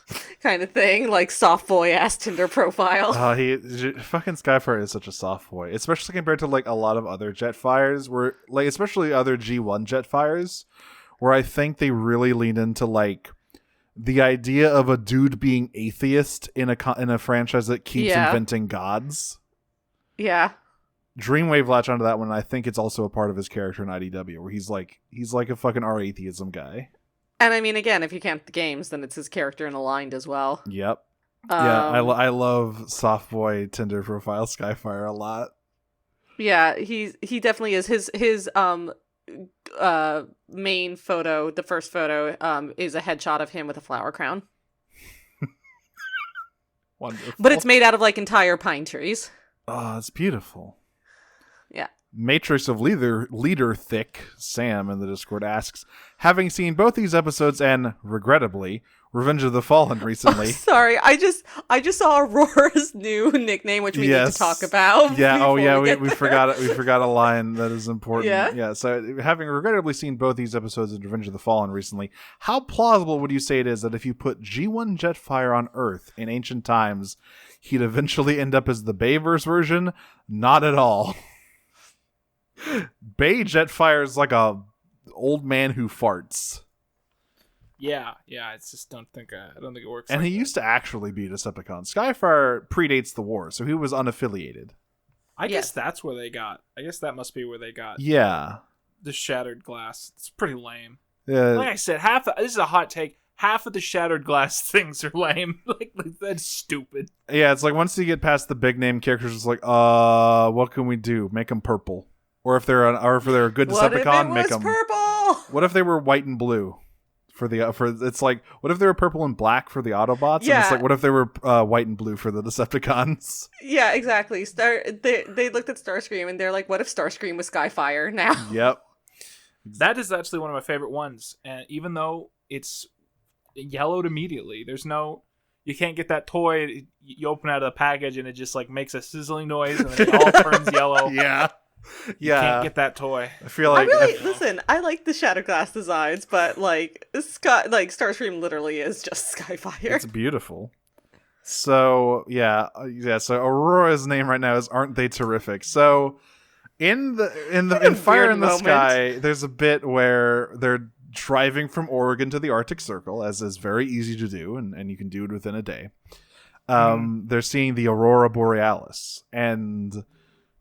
kind of thing, like soft boy ass Tinder profile. Fucking Skyfire is such a soft boy, especially compared to like a lot of other Jetfires, where like especially other G1 Jetfires, where I think they really lean into like the idea of a dude being atheist in a franchise that keeps inventing gods. Yeah. Dreamwave latch onto that one, and I think it's also a part of his character in IDW, where he's like a fucking R-atheism guy. And I mean, again, if you count the games, then it's his character in Aligned as well. Yep. I love soft boy Tinder profile Skyfire a lot. Yeah, he definitely is. His main photo, the first photo, is a headshot of him with a flower crown. Wonderful. But it's made out of like entire pine trees. Oh, it's beautiful. Yeah. Matrix of Leader Thick Sam in the Discord asks, having seen both these episodes and, regrettably, Revenge of the Fallen recently. Sorry, I just saw Aurora's new nickname, which we need to talk about. Yeah. Oh, yeah. We there. forgot. We forgot a line that is important. Yeah. Yeah. So, having regrettably seen both these episodes of Revenge of the Fallen recently, how plausible would you say it is that if you put G1 Jetfire on Earth in ancient times, he'd eventually end up as the Bayverse version? Not at all. Bay Jetfire is like a old man who farts. Yeah. It's just I don't think it works. And like he that. used to actually be a Decepticon. Skyfire predates the war, so he was unaffiliated. I guess that's where they got. I guess that must be where they got. Yeah. The shattered glass. It's pretty lame. Yeah. Like I said, this is a hot take. Half of the shattered glass things are lame. like that's stupid. Yeah, it's like once you get past the big name characters, it's like, what can we do? Make them purple. Or if they're a good Decepticon, make them purple. What if they were white and blue? It's like, what if they were purple and black for the Autobots? Yeah. And it's like, what if they were white and blue for the Decepticons? Yeah, exactly. They looked at Starscream and they're like, what if Starscream was Skyfire now? Yep. That is actually one of my favorite ones. And even though it's yellowed immediately, you can't get that toy. You open out of the package and it just like makes a sizzling noise and then it all turns yellow. Yeah. You can't get that toy. I feel like listen, I like the Shattered Glass designs, but Starscream literally is just Skyfire. It's beautiful. So so Aurora's name right now is Aren't They Terrific? So in Fire in the Sky, there's a bit where they're driving from Oregon to the Arctic Circle, as is very easy to do, and you can do it within a day. They're seeing the Aurora Borealis, and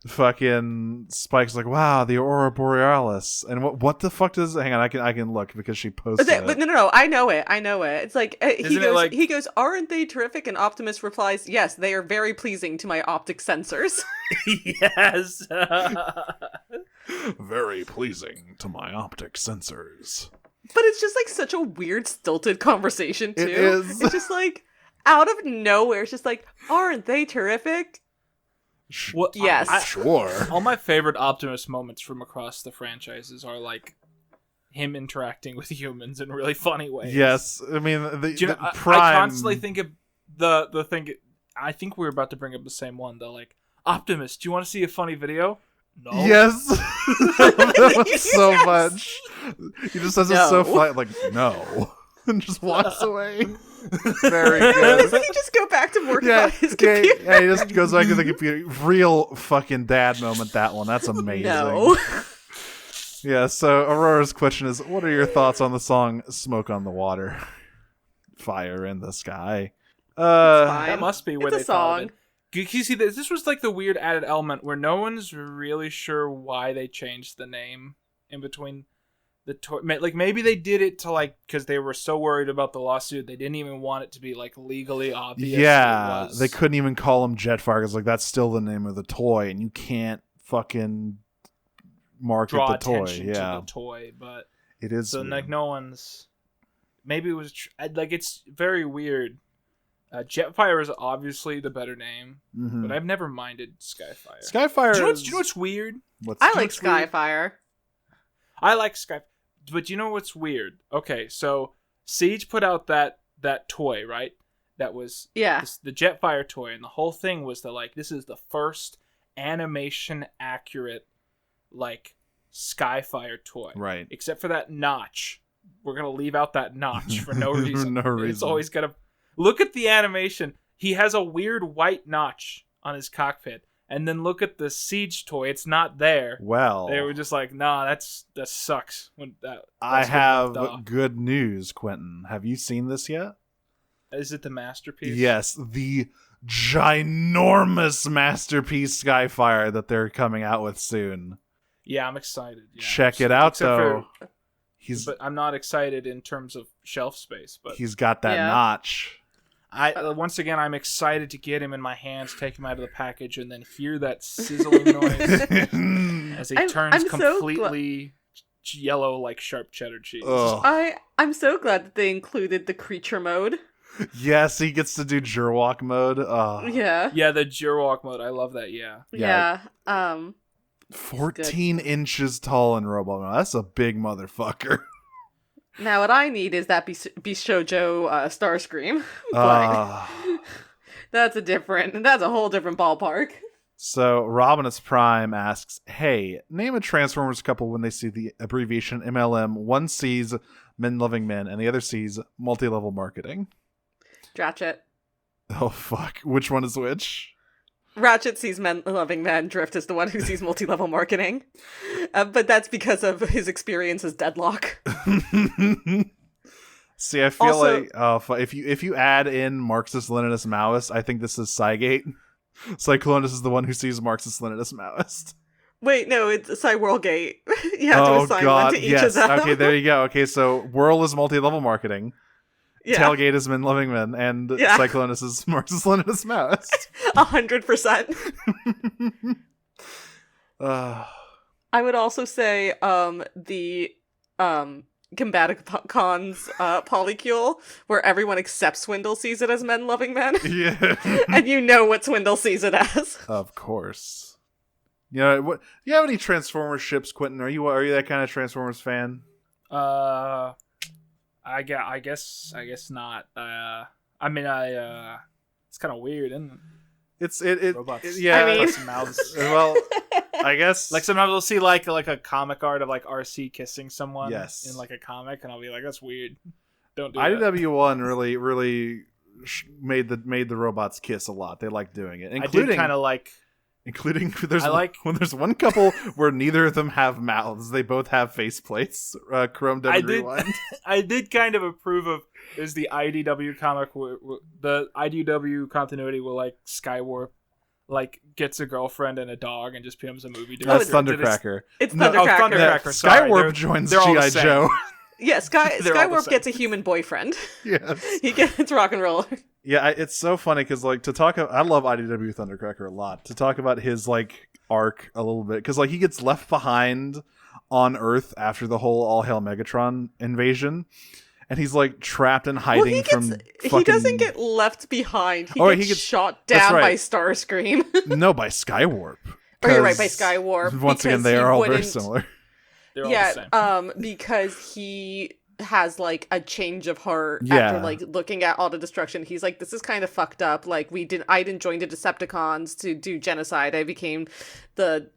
fucking Spike's like, wow, the Aurora Borealis. And what the fuck does, hang on, I can look because she posted it. But no, I know it. It's like he goes, aren't they terrific? And Optimus replies, yes, they are very pleasing to my optic sensors. Yes. Very pleasing to my optic sensors. But it's just like such a weird stilted conversation too. It is. It's just like out of nowhere. It's just like, aren't they terrific? Well, yes. Sure. All my favorite Optimus moments from across the franchises are like him interacting with humans in really funny ways. Yes, I mean I constantly think of the thing. I think we're about to bring up the same one though. Like, Optimus, do you want to see a funny video? No. Yes. So much. He just says it's so funny. Like, no. And just walks away. Very good. Doesn't he just go back to working on his computer? Yeah, he just goes back to the computer. Real fucking dad moment, that one. That's amazing. No. Yeah, so Aurora's question is, what are your thoughts on the song Smoke on the Water? Fire in the Sky. That must be where it's they a song. thought of it. You see, this was like the weird added element where no one's really sure why they changed the name in between the toy. Like, maybe they did it to like because they were so worried about the lawsuit they didn't even want it to be like legally obvious. Yeah, they couldn't even call him Jetfire because like that's still the name of the toy, and you can't fucking market draw the toy. attention to the toy, but it is so weird. like no one's. Maybe it was like it's very weird. Jetfire is obviously the better name, but I've never minded Skyfire. Skyfire. Do you know what's weird? I like Skyfire. I like Skyfire, but you know what's weird? Okay, so Siege put out that toy, right? That was the Jetfire toy, and the whole thing was that like this is the first animation accurate like Skyfire toy, right? Except for that notch. We're gonna leave out that notch for no reason. No reason. It's always gonna. Look at the animation. He has a weird white notch on his cockpit. And then look at the Siege toy. It's not there. Well, they were just like, nah, that sucks. I have good news, Quinton. Have you seen this yet? Is it the masterpiece? Yes, the ginormous masterpiece Skyfire that they're coming out with soon. Yeah, I'm excited. Yeah, Check it out, though. But I'm not excited in terms of shelf space. But he's got that notch. Once again, I'm excited to get him in my hands, take him out of the package, and then hear that sizzling noise as he turns completely yellow like sharp cheddar cheese. I'm so glad that they included the creature mode. Yes, he gets to do Jurwalk mode. Yeah, the Jurwalk mode. I love that. Yeah. Yeah. 14 inches tall in Robot Man. That's a big motherfucker. Now what I need is that Bishojo Starscream. But Ah. that's a whole different ballpark. So Robinus Prime asks, hey, name a Transformers couple when they see the abbreviation MLM. One sees men loving men and the other sees multi-level marketing. Ratchet. Oh, fuck. Which one is which? Ratchet sees men loving men. Drift is the one who sees multi-level marketing. But that's because of his experience as Deadlock. See, I feel Also- like if you add in Marxist Leninist Maoist, I think this is Cygate. Cyclonus is the one who sees Marxist Leninist Maoist. Wait, no, it's Cywirlgate. You have to assign one to each of them. Okay, there you go. Okay, so Whirl is multi-level marketing. Yeah, Tailgate is men loving men, and Yeah. Cyclonus is Marxist Leninist Maoist. 100%. uh, I would also say the Combaticons polycule, where everyone except Swindle sees it as men loving men. yeah, And you know what Swindle sees it as. of course. You know, what? You have any Transformers ships, Quentin? Are you that kind of Transformers fan? I guess not. I mean, it's kind of weird, isn't it? It Robots. yeah. I mean- Plus mouths. Well, I guess Like sometimes we'll see like a comic art of like RC kissing someone Yes. in like a comic, and I'll be like, that's weird. Don't do that. IDW1 really made the robots kiss a lot. They like doing it, I including did kind of like. including when there's one couple where neither of them have mouths. They both have faceplates. Chrome I Dead did- Rewind. I did kind of approve of. There's the IDW comic where the IDW continuity will like Skywarp like gets a girlfriend and a dog and just becomes a movie director. That's Thundercracker. It's No, Thundercracker. Thundercracker. Sorry, Skywarp they're- joins they're all the G.I. same. Joe. Yeah, They're all the Skywarp same. gets a human boyfriend. Yes. He gets rock and roll. Yeah, it's so funny because like I love IDW Thundercracker a lot. To talk about his like arc a little bit because like he gets left behind on Earth after the whole All Hail Megatron invasion, and he's like trapped and hiding Well, from. he doesn't get left behind. Oh, He he gets gets- shot that's down by right. Starscream. No, by Skywarp. Oh, you're right, by 'Cause Skywarp. Once again, because they he are all very wouldn't- similar. They're all the same. Because he has like a change of heart Yeah. after like looking at all the destruction. He's like, this is kind of fucked up. Like I didn't join the Decepticons to do genocide. I joined the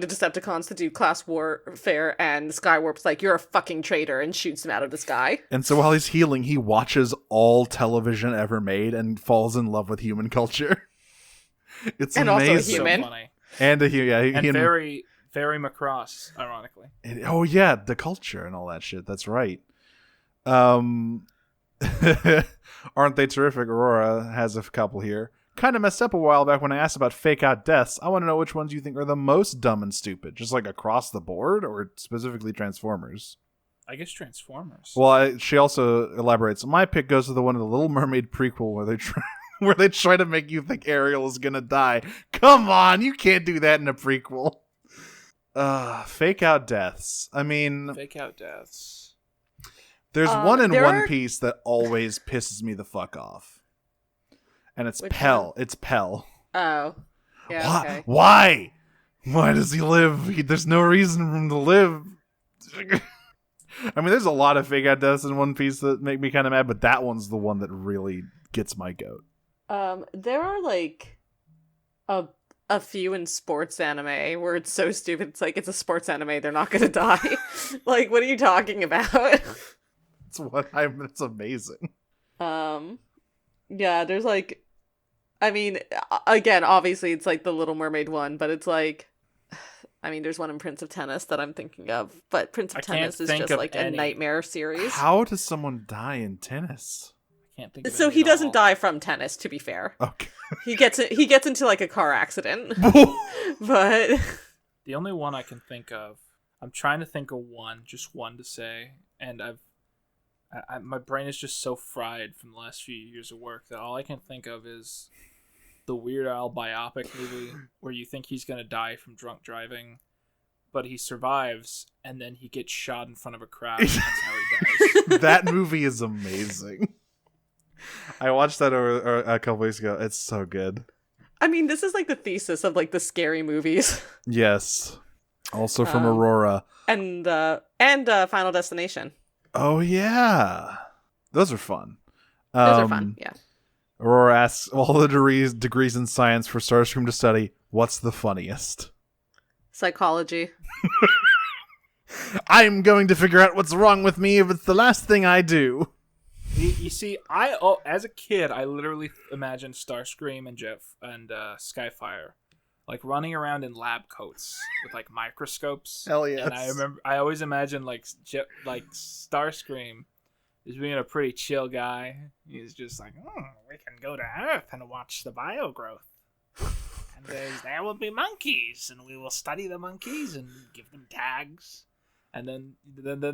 Decepticons to do class warfare, and Skywarp's like, you're a fucking traitor, and shoots him out of the sky. And so while he's healing, he watches all television ever made and falls in love with human culture. It's And also a amazing. human. So funny. And And very, very Macross, ironically. oh yeah, the culture and all that shit. That's right. Aren't they terrific? Aurora has a couple here. Kind of messed up a while back when I asked about fake out deaths. I want to know which ones you think are the most dumb and stupid, just like across the board, or specifically Transformers. I guess Transformers. Well, she also elaborates. My pick goes to the one of the Little Mermaid prequel where they try to make you think Ariel is gonna die. Come on, you can't do that in a prequel. Fake out deaths. I mean, Fake out deaths. there's one in there One are- Piece that always pisses me the fuck off, and it's Which Pell. It's Pell. Oh. Yeah, Why? okay. Why? Why does he live? There's no reason for him to live. I mean, there's a lot of fake out deaths in One Piece that make me kind of mad, but that one's the one that really gets my goat. There are like a few in sports anime where it's so stupid. It's like, it's a sports anime. They're not gonna die. Like, what are you talking about? It's amazing. Yeah, there's like, I mean, again, obviously it's like the Little Mermaid one, but it's like, I mean, there's one in Prince of Tennis that I'm thinking of, but Prince of I can't Tennis is think just of like any. a nightmare series. How does someone die in tennis? I can't think of So any he at doesn't all. die from tennis, to be fair. Okay. He gets into like a car accident. But The only one I can think of, I'm trying to think of just one to say, and my brain is just so fried from the last few years of work that all I can think of is the Weird Al biopic movie where you think he's gonna die from drunk driving, but he survives, and then he gets shot in front of a crowd, and that's how he dies. That movie is amazing. I watched that over a couple weeks ago. It's so good. I mean, this is like the thesis of like the scary movies. Yes. Also from Aurora. And Final Destination. Oh, yeah. Those are fun. Those are fun, yeah. Aurora asks, all the degrees in science for Starscream to study, what's the funniest? Psychology. I'm going to figure out what's wrong with me if it's the last thing I do. You see, as a kid, I literally imagined Starscream and Jeff and Skyfire, like running around in lab coats with like microscopes. Hell yes. And I always imagined like Starscream is being a pretty chill guy. He's just like, we can go to Earth and watch the bio growth. And there will be monkeys, and we will study the monkeys and give them tags. And then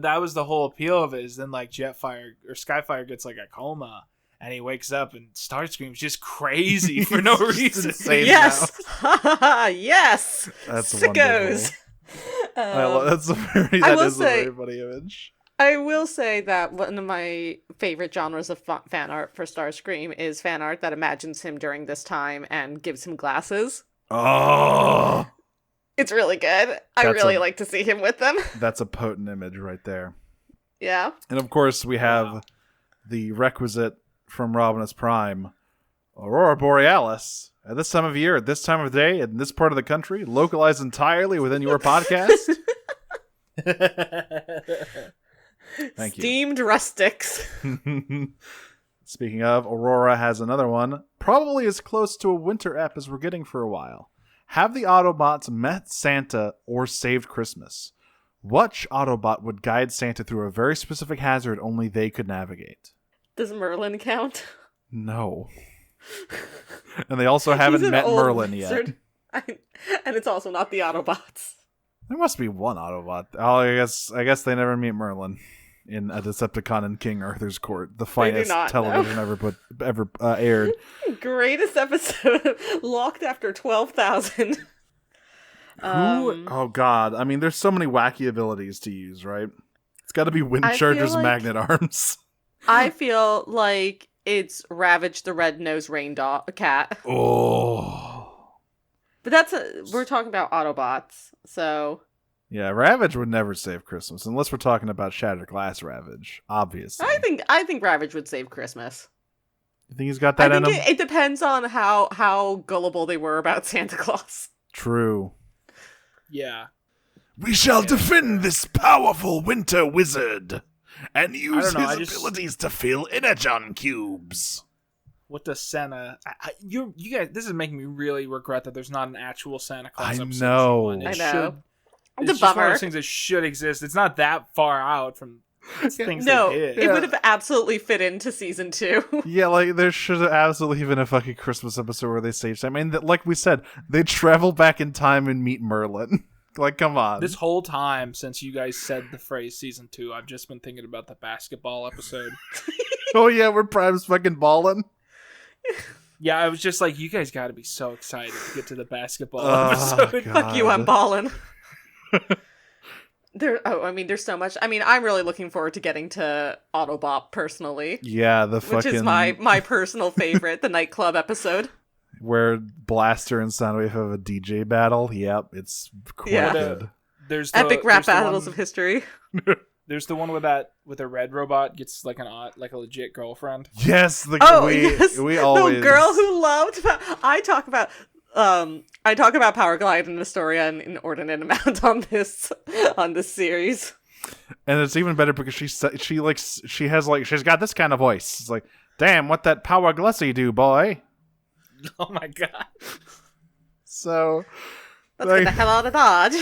that was the whole appeal of it. Is then like Jetfire or Skyfire gets like a coma, and he wakes up, and Starscream's just crazy for no reason. Yes, yes. That's sickos. That's a very funny image. I will say that one of my favorite genres of fan art for Starscream is fan art that imagines him during this time and gives him glasses. Oh. It's really good. I really like to see him with them. That's a potent image right there. Yeah. And of course, we have the requisite from Robinus Prime, Aurora Borealis. At this time of year, at this time of day, in this part of the country, localized entirely within your podcast. Thank you. Steamed rustics. Speaking of, Aurora has another one, probably as close to a winter ep as we're getting for a while. Have the Autobots met Santa or saved Christmas? Which Autobot would guide Santa through a very specific hazard only they could navigate? Does Merlin count? No. And they also haven't met Merlin yet. And it's also not the Autobots. There must be one Autobot. Oh, I guess they never meet Merlin in a Decepticon in King Arthur's Court, the finest television ever aired. Greatest episode, locked after 12,000. Oh God! I mean, there's so many wacky abilities to use, right? It's got to be Wind Charger's magnet arms. I feel like it's Ravage the Red-Nosed Rain Cat. Oh. But we're talking about Autobots, so... Yeah, Ravage would never save Christmas, unless we're talking about Shattered Glass Ravage, obviously. I think Ravage would save Christmas. You think he's got that in him? It depends on how gullible they were about Santa Claus. True. Yeah. We shall defend this powerful winter wizard, and use his abilities to fill energon cubes. What does Santa? You guys, this is making me really regret that there's not an actual Santa Claus. I know. I know. It's just one of those things that should exist. It's not that far out from things they did. It would have absolutely fit into season 2. Yeah, like there should have absolutely been a fucking Christmas episode where they save Santa. I mean, like we said, they travel back in time and meet Merlin. Like, come on. This whole time since you guys said the phrase season 2, I've just been thinking about the basketball episode. Oh yeah, we're Prime's fucking balling. Yeah, I was just like, you guys got to be so excited to get to the basketball episode. God. Fuck you, I'm ballin'. There's so much. I mean, I'm really looking forward to getting to Autobot personally. Yeah, which is my personal favorite, the nightclub episode. Where Blaster and Soundwave have a DJ battle. Yep, it's quite good. There's epic rap battles of history. There's the one with a red robot gets like a legit girlfriend. Yes, we always the girl who loved. I talk about Power Glide and Astoria an inordinate amount on this series. And it's even better because she's got this kind of voice. It's like, damn, what that Power Glessy do, boy? Oh my God. So let's get the hell out of Dodge.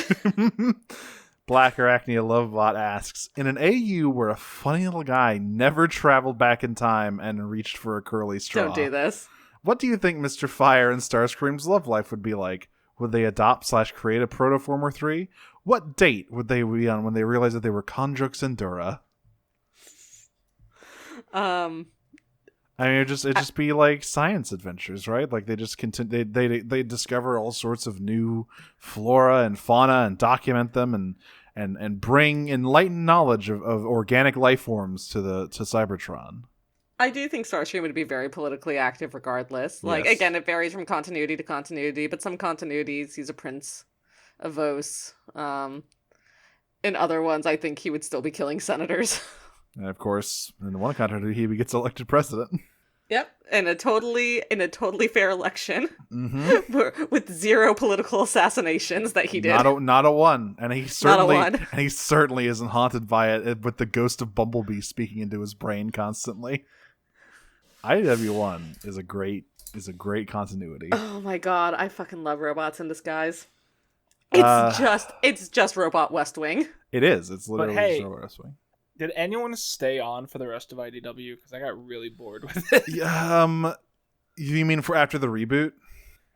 Black Arachnia Lovebot asks, in an AU where a funny little guy never traveled back in time and reached for a curly straw. Don't do this. What do you think Mr. Fire and Starscream's love life would be like? Would they adopt/create a Protoformer 3? What date would they be on when they realized that they were Conjux and Dura? I mean, it'd just be like science adventures, right? Like they just continue, they discover all sorts of new flora and fauna and document them and bring enlightened knowledge of organic life forms to Cybertron. I do think Starscream would be very politically active regardless. Like, yes. Again, it varies from continuity to continuity, but some continuities he's a prince Avos. In other ones, I think he would still be killing senators. And of course, in the one country, he gets elected president. Yep, in a totally fair election, Mm-hmm. with 0 political assassinations that he did. Not a one, and he certainly isn't haunted by it, with the ghost of Bumblebee speaking into his brain constantly. IDW1 is a great continuity. Oh my god, I fucking love robots in disguise. It's just Robot West Wing. It is. It's literally hey, just West Wing. Did anyone stay on for the rest of IDW? Because I got really bored with it. You mean for after the reboot?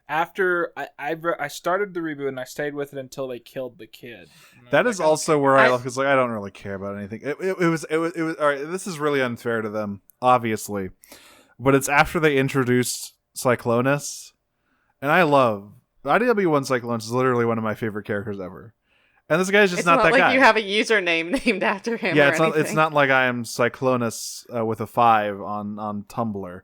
After I started the reboot and I stayed with it until they killed the kid. That is also where I left, because I don't really care about anything. It was all right. This is really unfair to them, obviously, but it's after they introduced Cyclonus, and I love IDW1. Cyclonus is literally one of my favorite characters ever. And this guy's just it's not that like guy. You have a username named after him. Yeah, or it's not like I am Cyclonus with a 5 on Tumblr.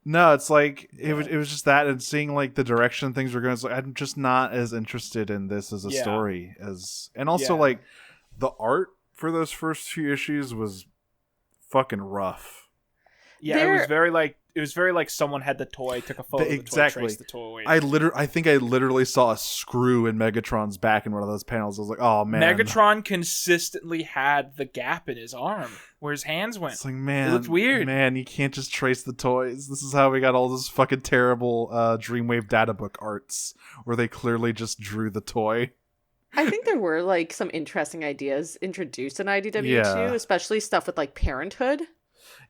No, it's like it was just that, and seeing like the direction things were going. It's like, I'm just not as interested in this as a story and also like the art for those first few issues was fucking rough. Yeah, it was very like someone had the toy, took a photo of the toy, traced the toy. I think I literally saw a screw in Megatron's back in one of those panels. I was like, oh man. Megatron consistently had the gap in his arm where his hands went. It's like, man, it looks weird. Man, you can't just trace the toys. This is how we got all this fucking terrible Dreamwave databook arts where they clearly just drew the toy. I think there were like some interesting ideas introduced in IDW too, especially stuff with like parenthood.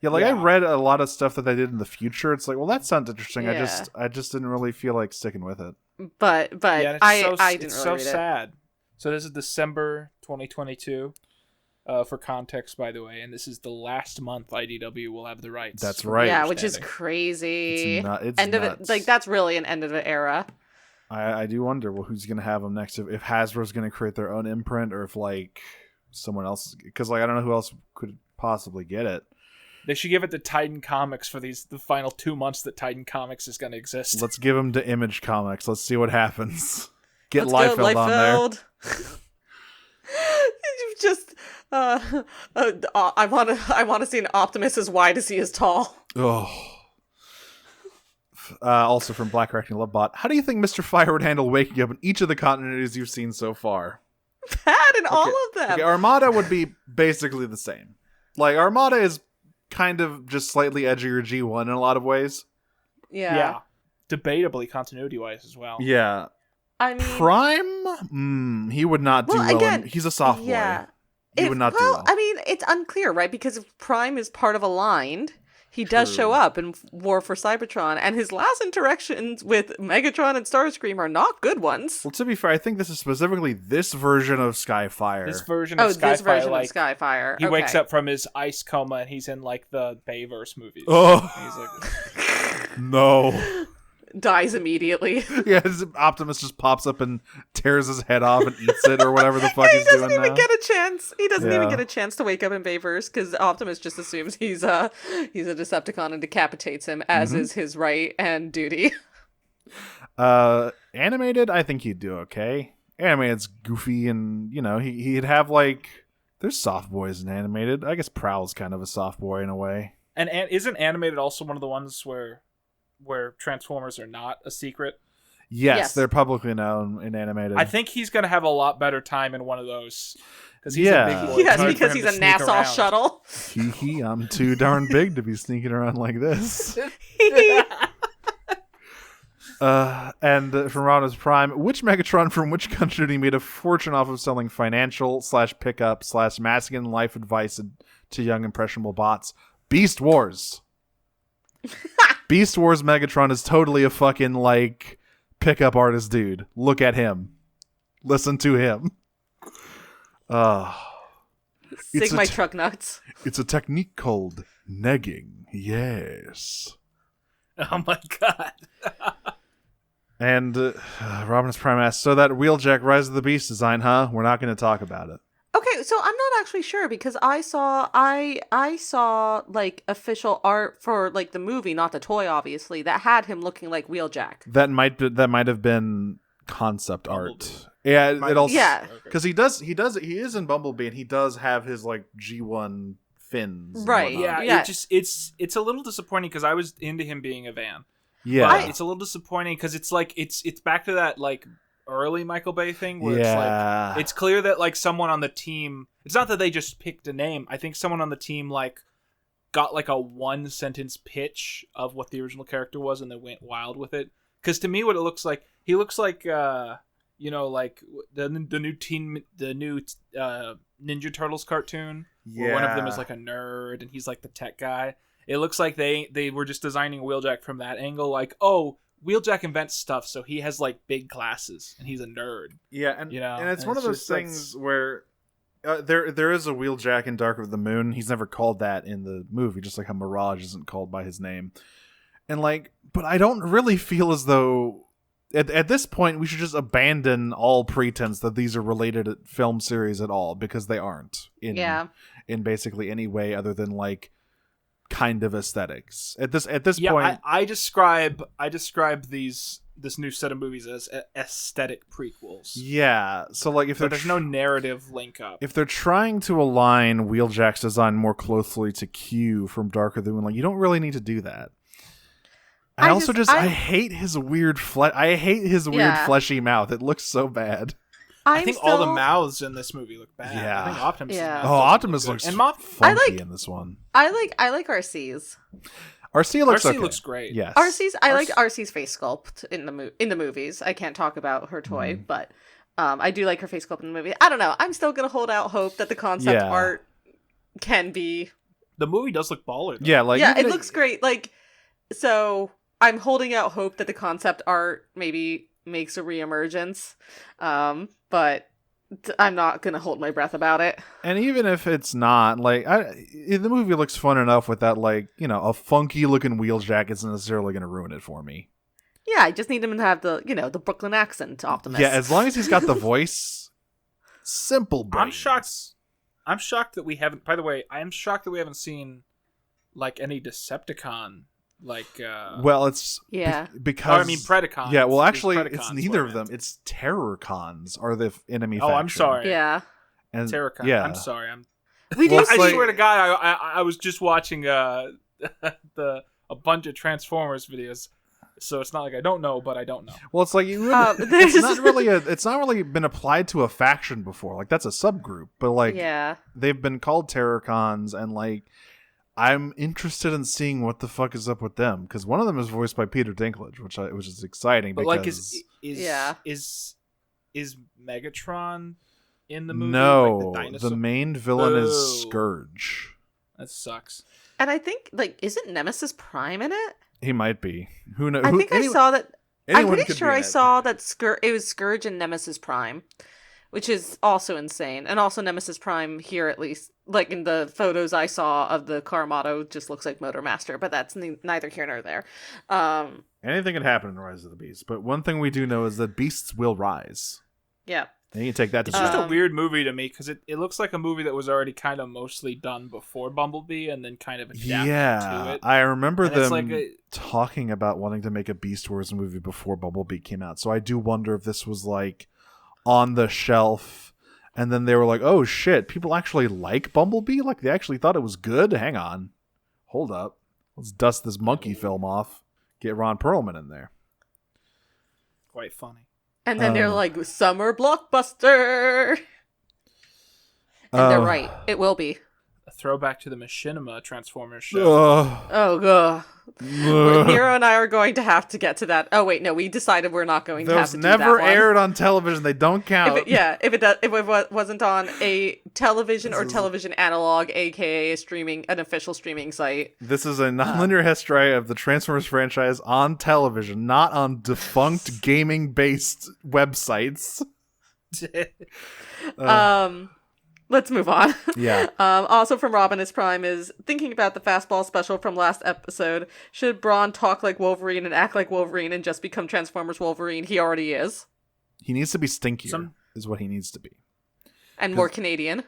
Yeah, I read a lot of stuff that they did in the future. It's like, well, that sounds interesting. Yeah. I just didn't really feel like sticking with it. But yeah, I didn't really it's so read sad. So this is December 2022. For context, by the way, and this is the last month IDW will have the rights. That's right. Yeah, which is crazy. It's end nuts. of it. Like that's really an end of an era. I do wonder, well, who's going to have them next? If Hasbro's going to create their own imprint, or if like someone else, because like I don't know who else could possibly get it. They should give it to Titan Comics for the final 2 months that Titan Comics is going to exist. Let's give them to Image Comics. Let's see what happens. Get Let's Liefeld on there. Just I want to see an Optimus as wide as he is tall. Oh. Also from Black Reckoning Lovebot, how do you think Mr. Fire would handle waking up in each of the continuities you've seen so far? Bad in all of them. Okay, Armada would be basically the same. Like Armada is kind of just slightly edgier G1 in a lot of ways. Yeah. Debatably continuity-wise as well. Yeah. I mean, Prime? He would not do well. Again, He's a soft boy. He would not do well. I mean, it's unclear, right? Because if Prime is part of Aligned, he does show up in War for Cybertron, and his last interactions with Megatron and Starscream are not good ones. Well, to be fair, I think this is specifically this version of Skyfire. This version of Skyfire. He wakes up from his ice coma and he's in like the Bayverse movies. Oh, he's like, no. Dies immediately. Yeah, Optimus just pops up and tears his head off and eats it or whatever the fuck he's doing now. He doesn't even get a chance. He doesn't even get a chance to wake up in Bayverse because Optimus just assumes he's a Decepticon and decapitates him, as is his right and duty. Animated, I think he'd do okay. Animated's goofy, and he'd have like there's soft boys in Animated. I guess Prowl's kind of a soft boy in a way. And isn't Animated also one of the ones where Transformers are not a secret? Yes, they're publicly known in Animated. I think he's going to have a lot better time in one of those. Because he's a big boy. Yes, because he's a NASA shuttle. I'm too darn big to be sneaking around like this. And from Rana's Prime, which Megatron from which country made a fortune off of selling financial / pickup / masculine life advice to young impressionable bots? Beast Wars. Beast Wars Megatron is totally a fucking like pickup artist dude. Look at him. Listen to him. Sig my truck nuts. It's a technique called negging. Yes. Oh my god. And Robin's Prime asks, so that Wheeljack Rise of the Beast design, huh? We're not going to talk about it. Okay, so I'm not actually sure because I saw like official art for like the movie, not the toy, obviously, that had him looking like Wheeljack. That might have been concept art. Yeah, it also Yeah. because he is in Bumblebee and he does have his like G1 fins, and Right. whatnot. Yeah, it's a little disappointing because I was into him being a van. Yeah, But it's a little disappointing because it's like it's back to that like early Michael Bay thing where it's like it's clear that like someone on the team. It's not that they just picked a name. I think someone on the team like got like a 1-sentence pitch of what the original character was and then went wild with it. Because to me, what it looks like, he looks like like the new Ninja Turtles cartoon. Where one of them is like a nerd and he's like the tech guy. It looks like they were just designing Wheeljack from that angle. Like, oh, Wheeljack invents stuff, so he has like big glasses and he's a nerd. Yeah, and and it's one of those just, things where there is a Wheeljack in Dark of the Moon. He's never called that in the movie, just like how Mirage isn't called by his name. And like, but I don't really feel as though at this point we should just abandon all pretense that these are related film series at all, because they aren't in basically any way other than like kind of aesthetics at this point. I describe this new set of movies as aesthetic prequels. Yeah, so like if there's no narrative link up, if they're trying to align Wheeljack's design more closely to Q from Dark of the Moon, like you don't really need to do that. I hate his weird fleshy mouth. It looks so bad. I think all the mouths in this movie look bad. Yeah. I think Optimus. Optimus looks funky in this one. I like RC's. RC looks okay. looks great. Yes. I like RC's face sculpt in the movies. I can't talk about her toy, but I do like her face sculpt in the movie. I don't know. I'm still gonna hold out hope that the concept art can be. The movie does look baller, though. Yeah, it looks great. Like, so I'm holding out hope that the concept art maybe makes a reemergence, but I'm not gonna hold my breath about it. And even if it's not, like, the movie looks fun enough with that, like, you know, a funky looking Wheeljack isn't necessarily gonna ruin it for me. Yeah, I just need him to have the Brooklyn accent, Optimus. Yeah, as long as he's got the voice. Simple brains. I'm shocked that we haven't. By the way, I am shocked that we haven't seen like any Decepticon. Like, well, it's because Predacons. Yeah, well, actually, it's neither of them. It's Terrorcons are the enemy. Oh, I'm sorry. Yeah, and Terrorcon. Yeah, I'm sorry. I swear to God, I was just watching a bunch of Transformers videos, so it's not like I don't know, but I don't know. Well, it's like it's not really been applied to a faction before. Like that's a subgroup, but like they've been called Terrorcons, and like. I'm interested in seeing what the fuck is up with them, because one of them is voiced by Peter Dinklage, which is exciting. But because, like, is Megatron in the movie? No, like the main villain is Scourge. That sucks. And I think isn't Nemesis Prime in it? He might be. Who knows? I saw that. I'm pretty sure I saw that it was Scourge and Nemesis Prime, which is also insane. And also Nemesis Prime here, at least, like in the photos I saw of the car motto, just looks like Motormaster, but that's neither here nor there. Anything can happen in Rise of the Beast, but one thing we do know is that beasts will rise. Yeah. And you can take that to It's just a weird movie to me, because it looks like a movie that was already kind of mostly done before Bumblebee and then kind of adapted to it. I remember them talking about wanting to make a Beast Wars movie before Bumblebee came out, so I do wonder if this was like on the shelf, and then they were like, oh shit, people actually like Bumblebee? Like, they actually thought it was good? Hang on. Hold up. Let's dust this monkey film off. Get Ron Perlman in there. Quite funny. And then they're like, summer blockbuster! And they're right. It will be. A throwback to the Machinima Transformers show. Oh, God. Nero and I are going to have to get to that. Oh, wait, no, we decided we're not going to have to do that one. Those never aired on television. They don't count. If it wasn't on a television or television analog, aka an official streaming site. This is a nonlinear history of the Transformers franchise on television, not on defunct gaming-based websites. Let's move on. Yeah. Also from Robinus Prime is thinking about the fastball special from last episode. Should Braun talk like Wolverine and act like Wolverine and just become Transformers Wolverine? He already is. He needs to be stinkier, is what he needs to be. And more Canadian.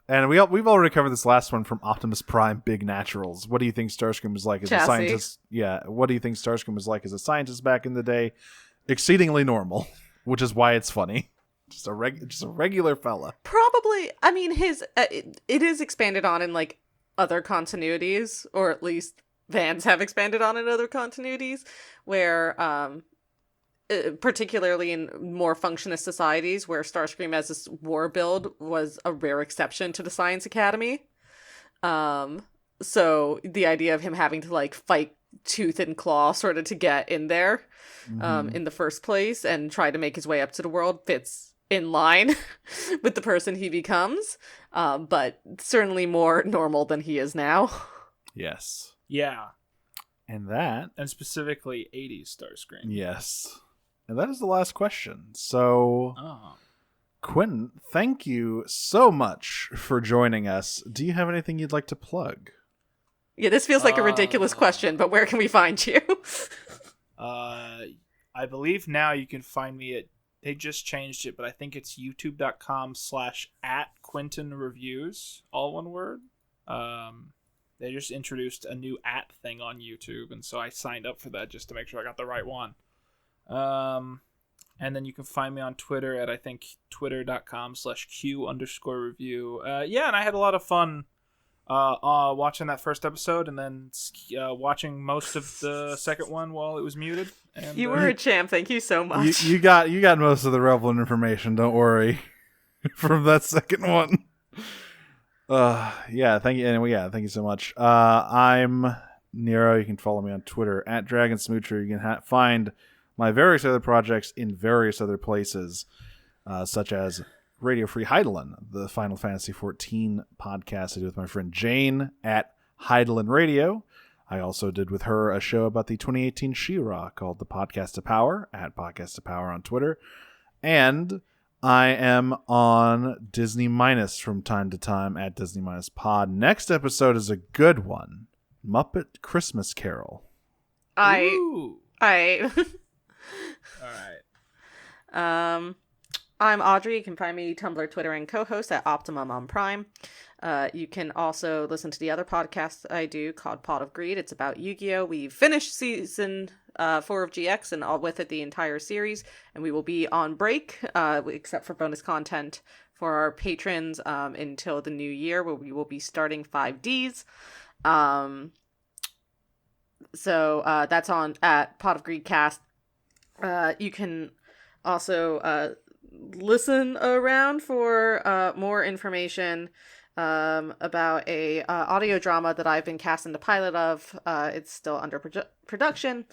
And we've already covered this last one from Optimus Prime, Big Naturals. What do you think Starscream was like as a Chassis. scientist? Yeah, what do you think Starscream was like as a scientist back in the day? Exceedingly normal, which is why it's funny. Just a regular fella. Probably, I mean, his it is expanded on in like other continuities, or at least fans have expanded on in other continuities, where particularly in more functionist societies, where Starscream as this war build was a rare exception to the Science Academy. So the idea of him having to like fight tooth and claw sort of to get in there in the first place and try to make his way up to the world fits in line with the person he becomes, but certainly more normal than he is now. Yes. Yeah. And that... And specifically 80s Starscream. Yes. And that is the last question. So, Quinton, thank you so much for joining us. Do you have anything you'd like to plug? Yeah, this feels like a ridiculous question, but where can we find you? I believe now you can find me at, they just changed it, but I think it's youtube.com/@QuintonReviews, all one word. They just introduced a new @ thing on YouTube, and so I signed up for that just to make sure I got the right one. And then you can find me on Twitter at, I think, twitter.com/Q_review. Yeah, and I had a lot of fun watching that first episode and then watching most of the second one while it was muted. And, You were a champ. Thank you so much. You got most of the relevant information. Don't worry, from that second one. Yeah, thank you. Anyway, yeah, thank you so much. I'm Nero. You can follow me on Twitter at DragonSmoocher. You can find my various other projects in various other places, such as Radio Free Heidelin, the Final Fantasy XIV podcast I do with my friend Jane at Heidelin Radio. I also did with her a show about the 2018 She-Ra called The Podcast of Power at Podcast of Power on Twitter. And I am on Disney Minus from time to time at Disney Minus Pod. Next episode is a good one. Muppet Christmas Carol. Ooh. All right. I'm Audrey. You can find me Tumblr, Twitter, and co-host at Optimum on Prime. You can also listen to the other podcast I do called Pot of Greed. It's about Yu-Gi-Oh! We've finished season 4 of GX and all with it the entire series, and we will be on break, except for bonus content for our patrons until the new year, where we will be starting 5Ds. So that's on at Pot of Greed Cast. You can also listen around for more information about a audio drama that I've been cast in the pilot of. It's still under production,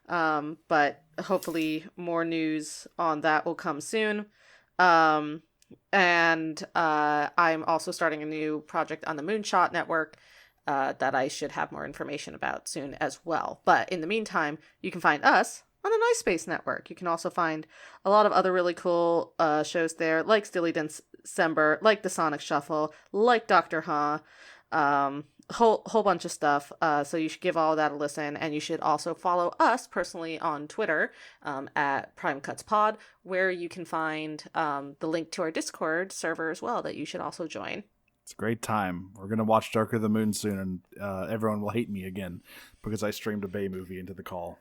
but hopefully more news on that will come soon. And I'm also starting a new project on the Moonshot Network that I should have more information about soon as well. But in the meantime, you can find us on the Nice Space Network. You can also find a lot of other really cool shows there, like Steely December, like The Sonic Shuffle, like Doctor Huh, whole bunch of stuff. So you should give all of that a listen, and you should also follow us personally on Twitter at PrimeCutsPod, where you can find the link to our Discord server as well that you should also join. It's a great time. We're going to watch Darker the Moon soon, and everyone will hate me again because I streamed a Bay movie into the call.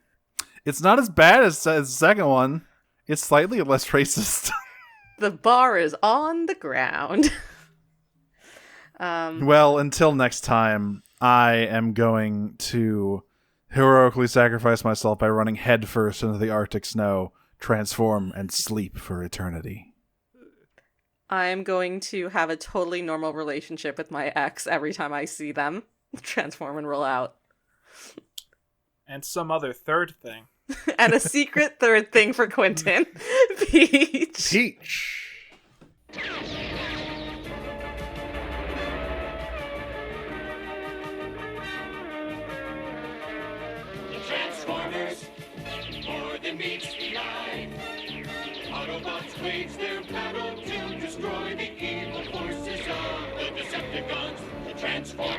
It's not as bad as the second one. It's slightly less racist. The bar is on the ground. Well, until next time, I am going to heroically sacrifice myself by running headfirst into the Arctic snow, transform, and sleep for eternity. I'm going to have a totally normal relationship with my ex every time I see them transform and roll out. And some other third thing. And a secret third thing for Quinton. Peach. Peach. The Transformers, more than meets the eye. Autobots wage their battle to destroy the evil forces of the Decepticons. The Transformers.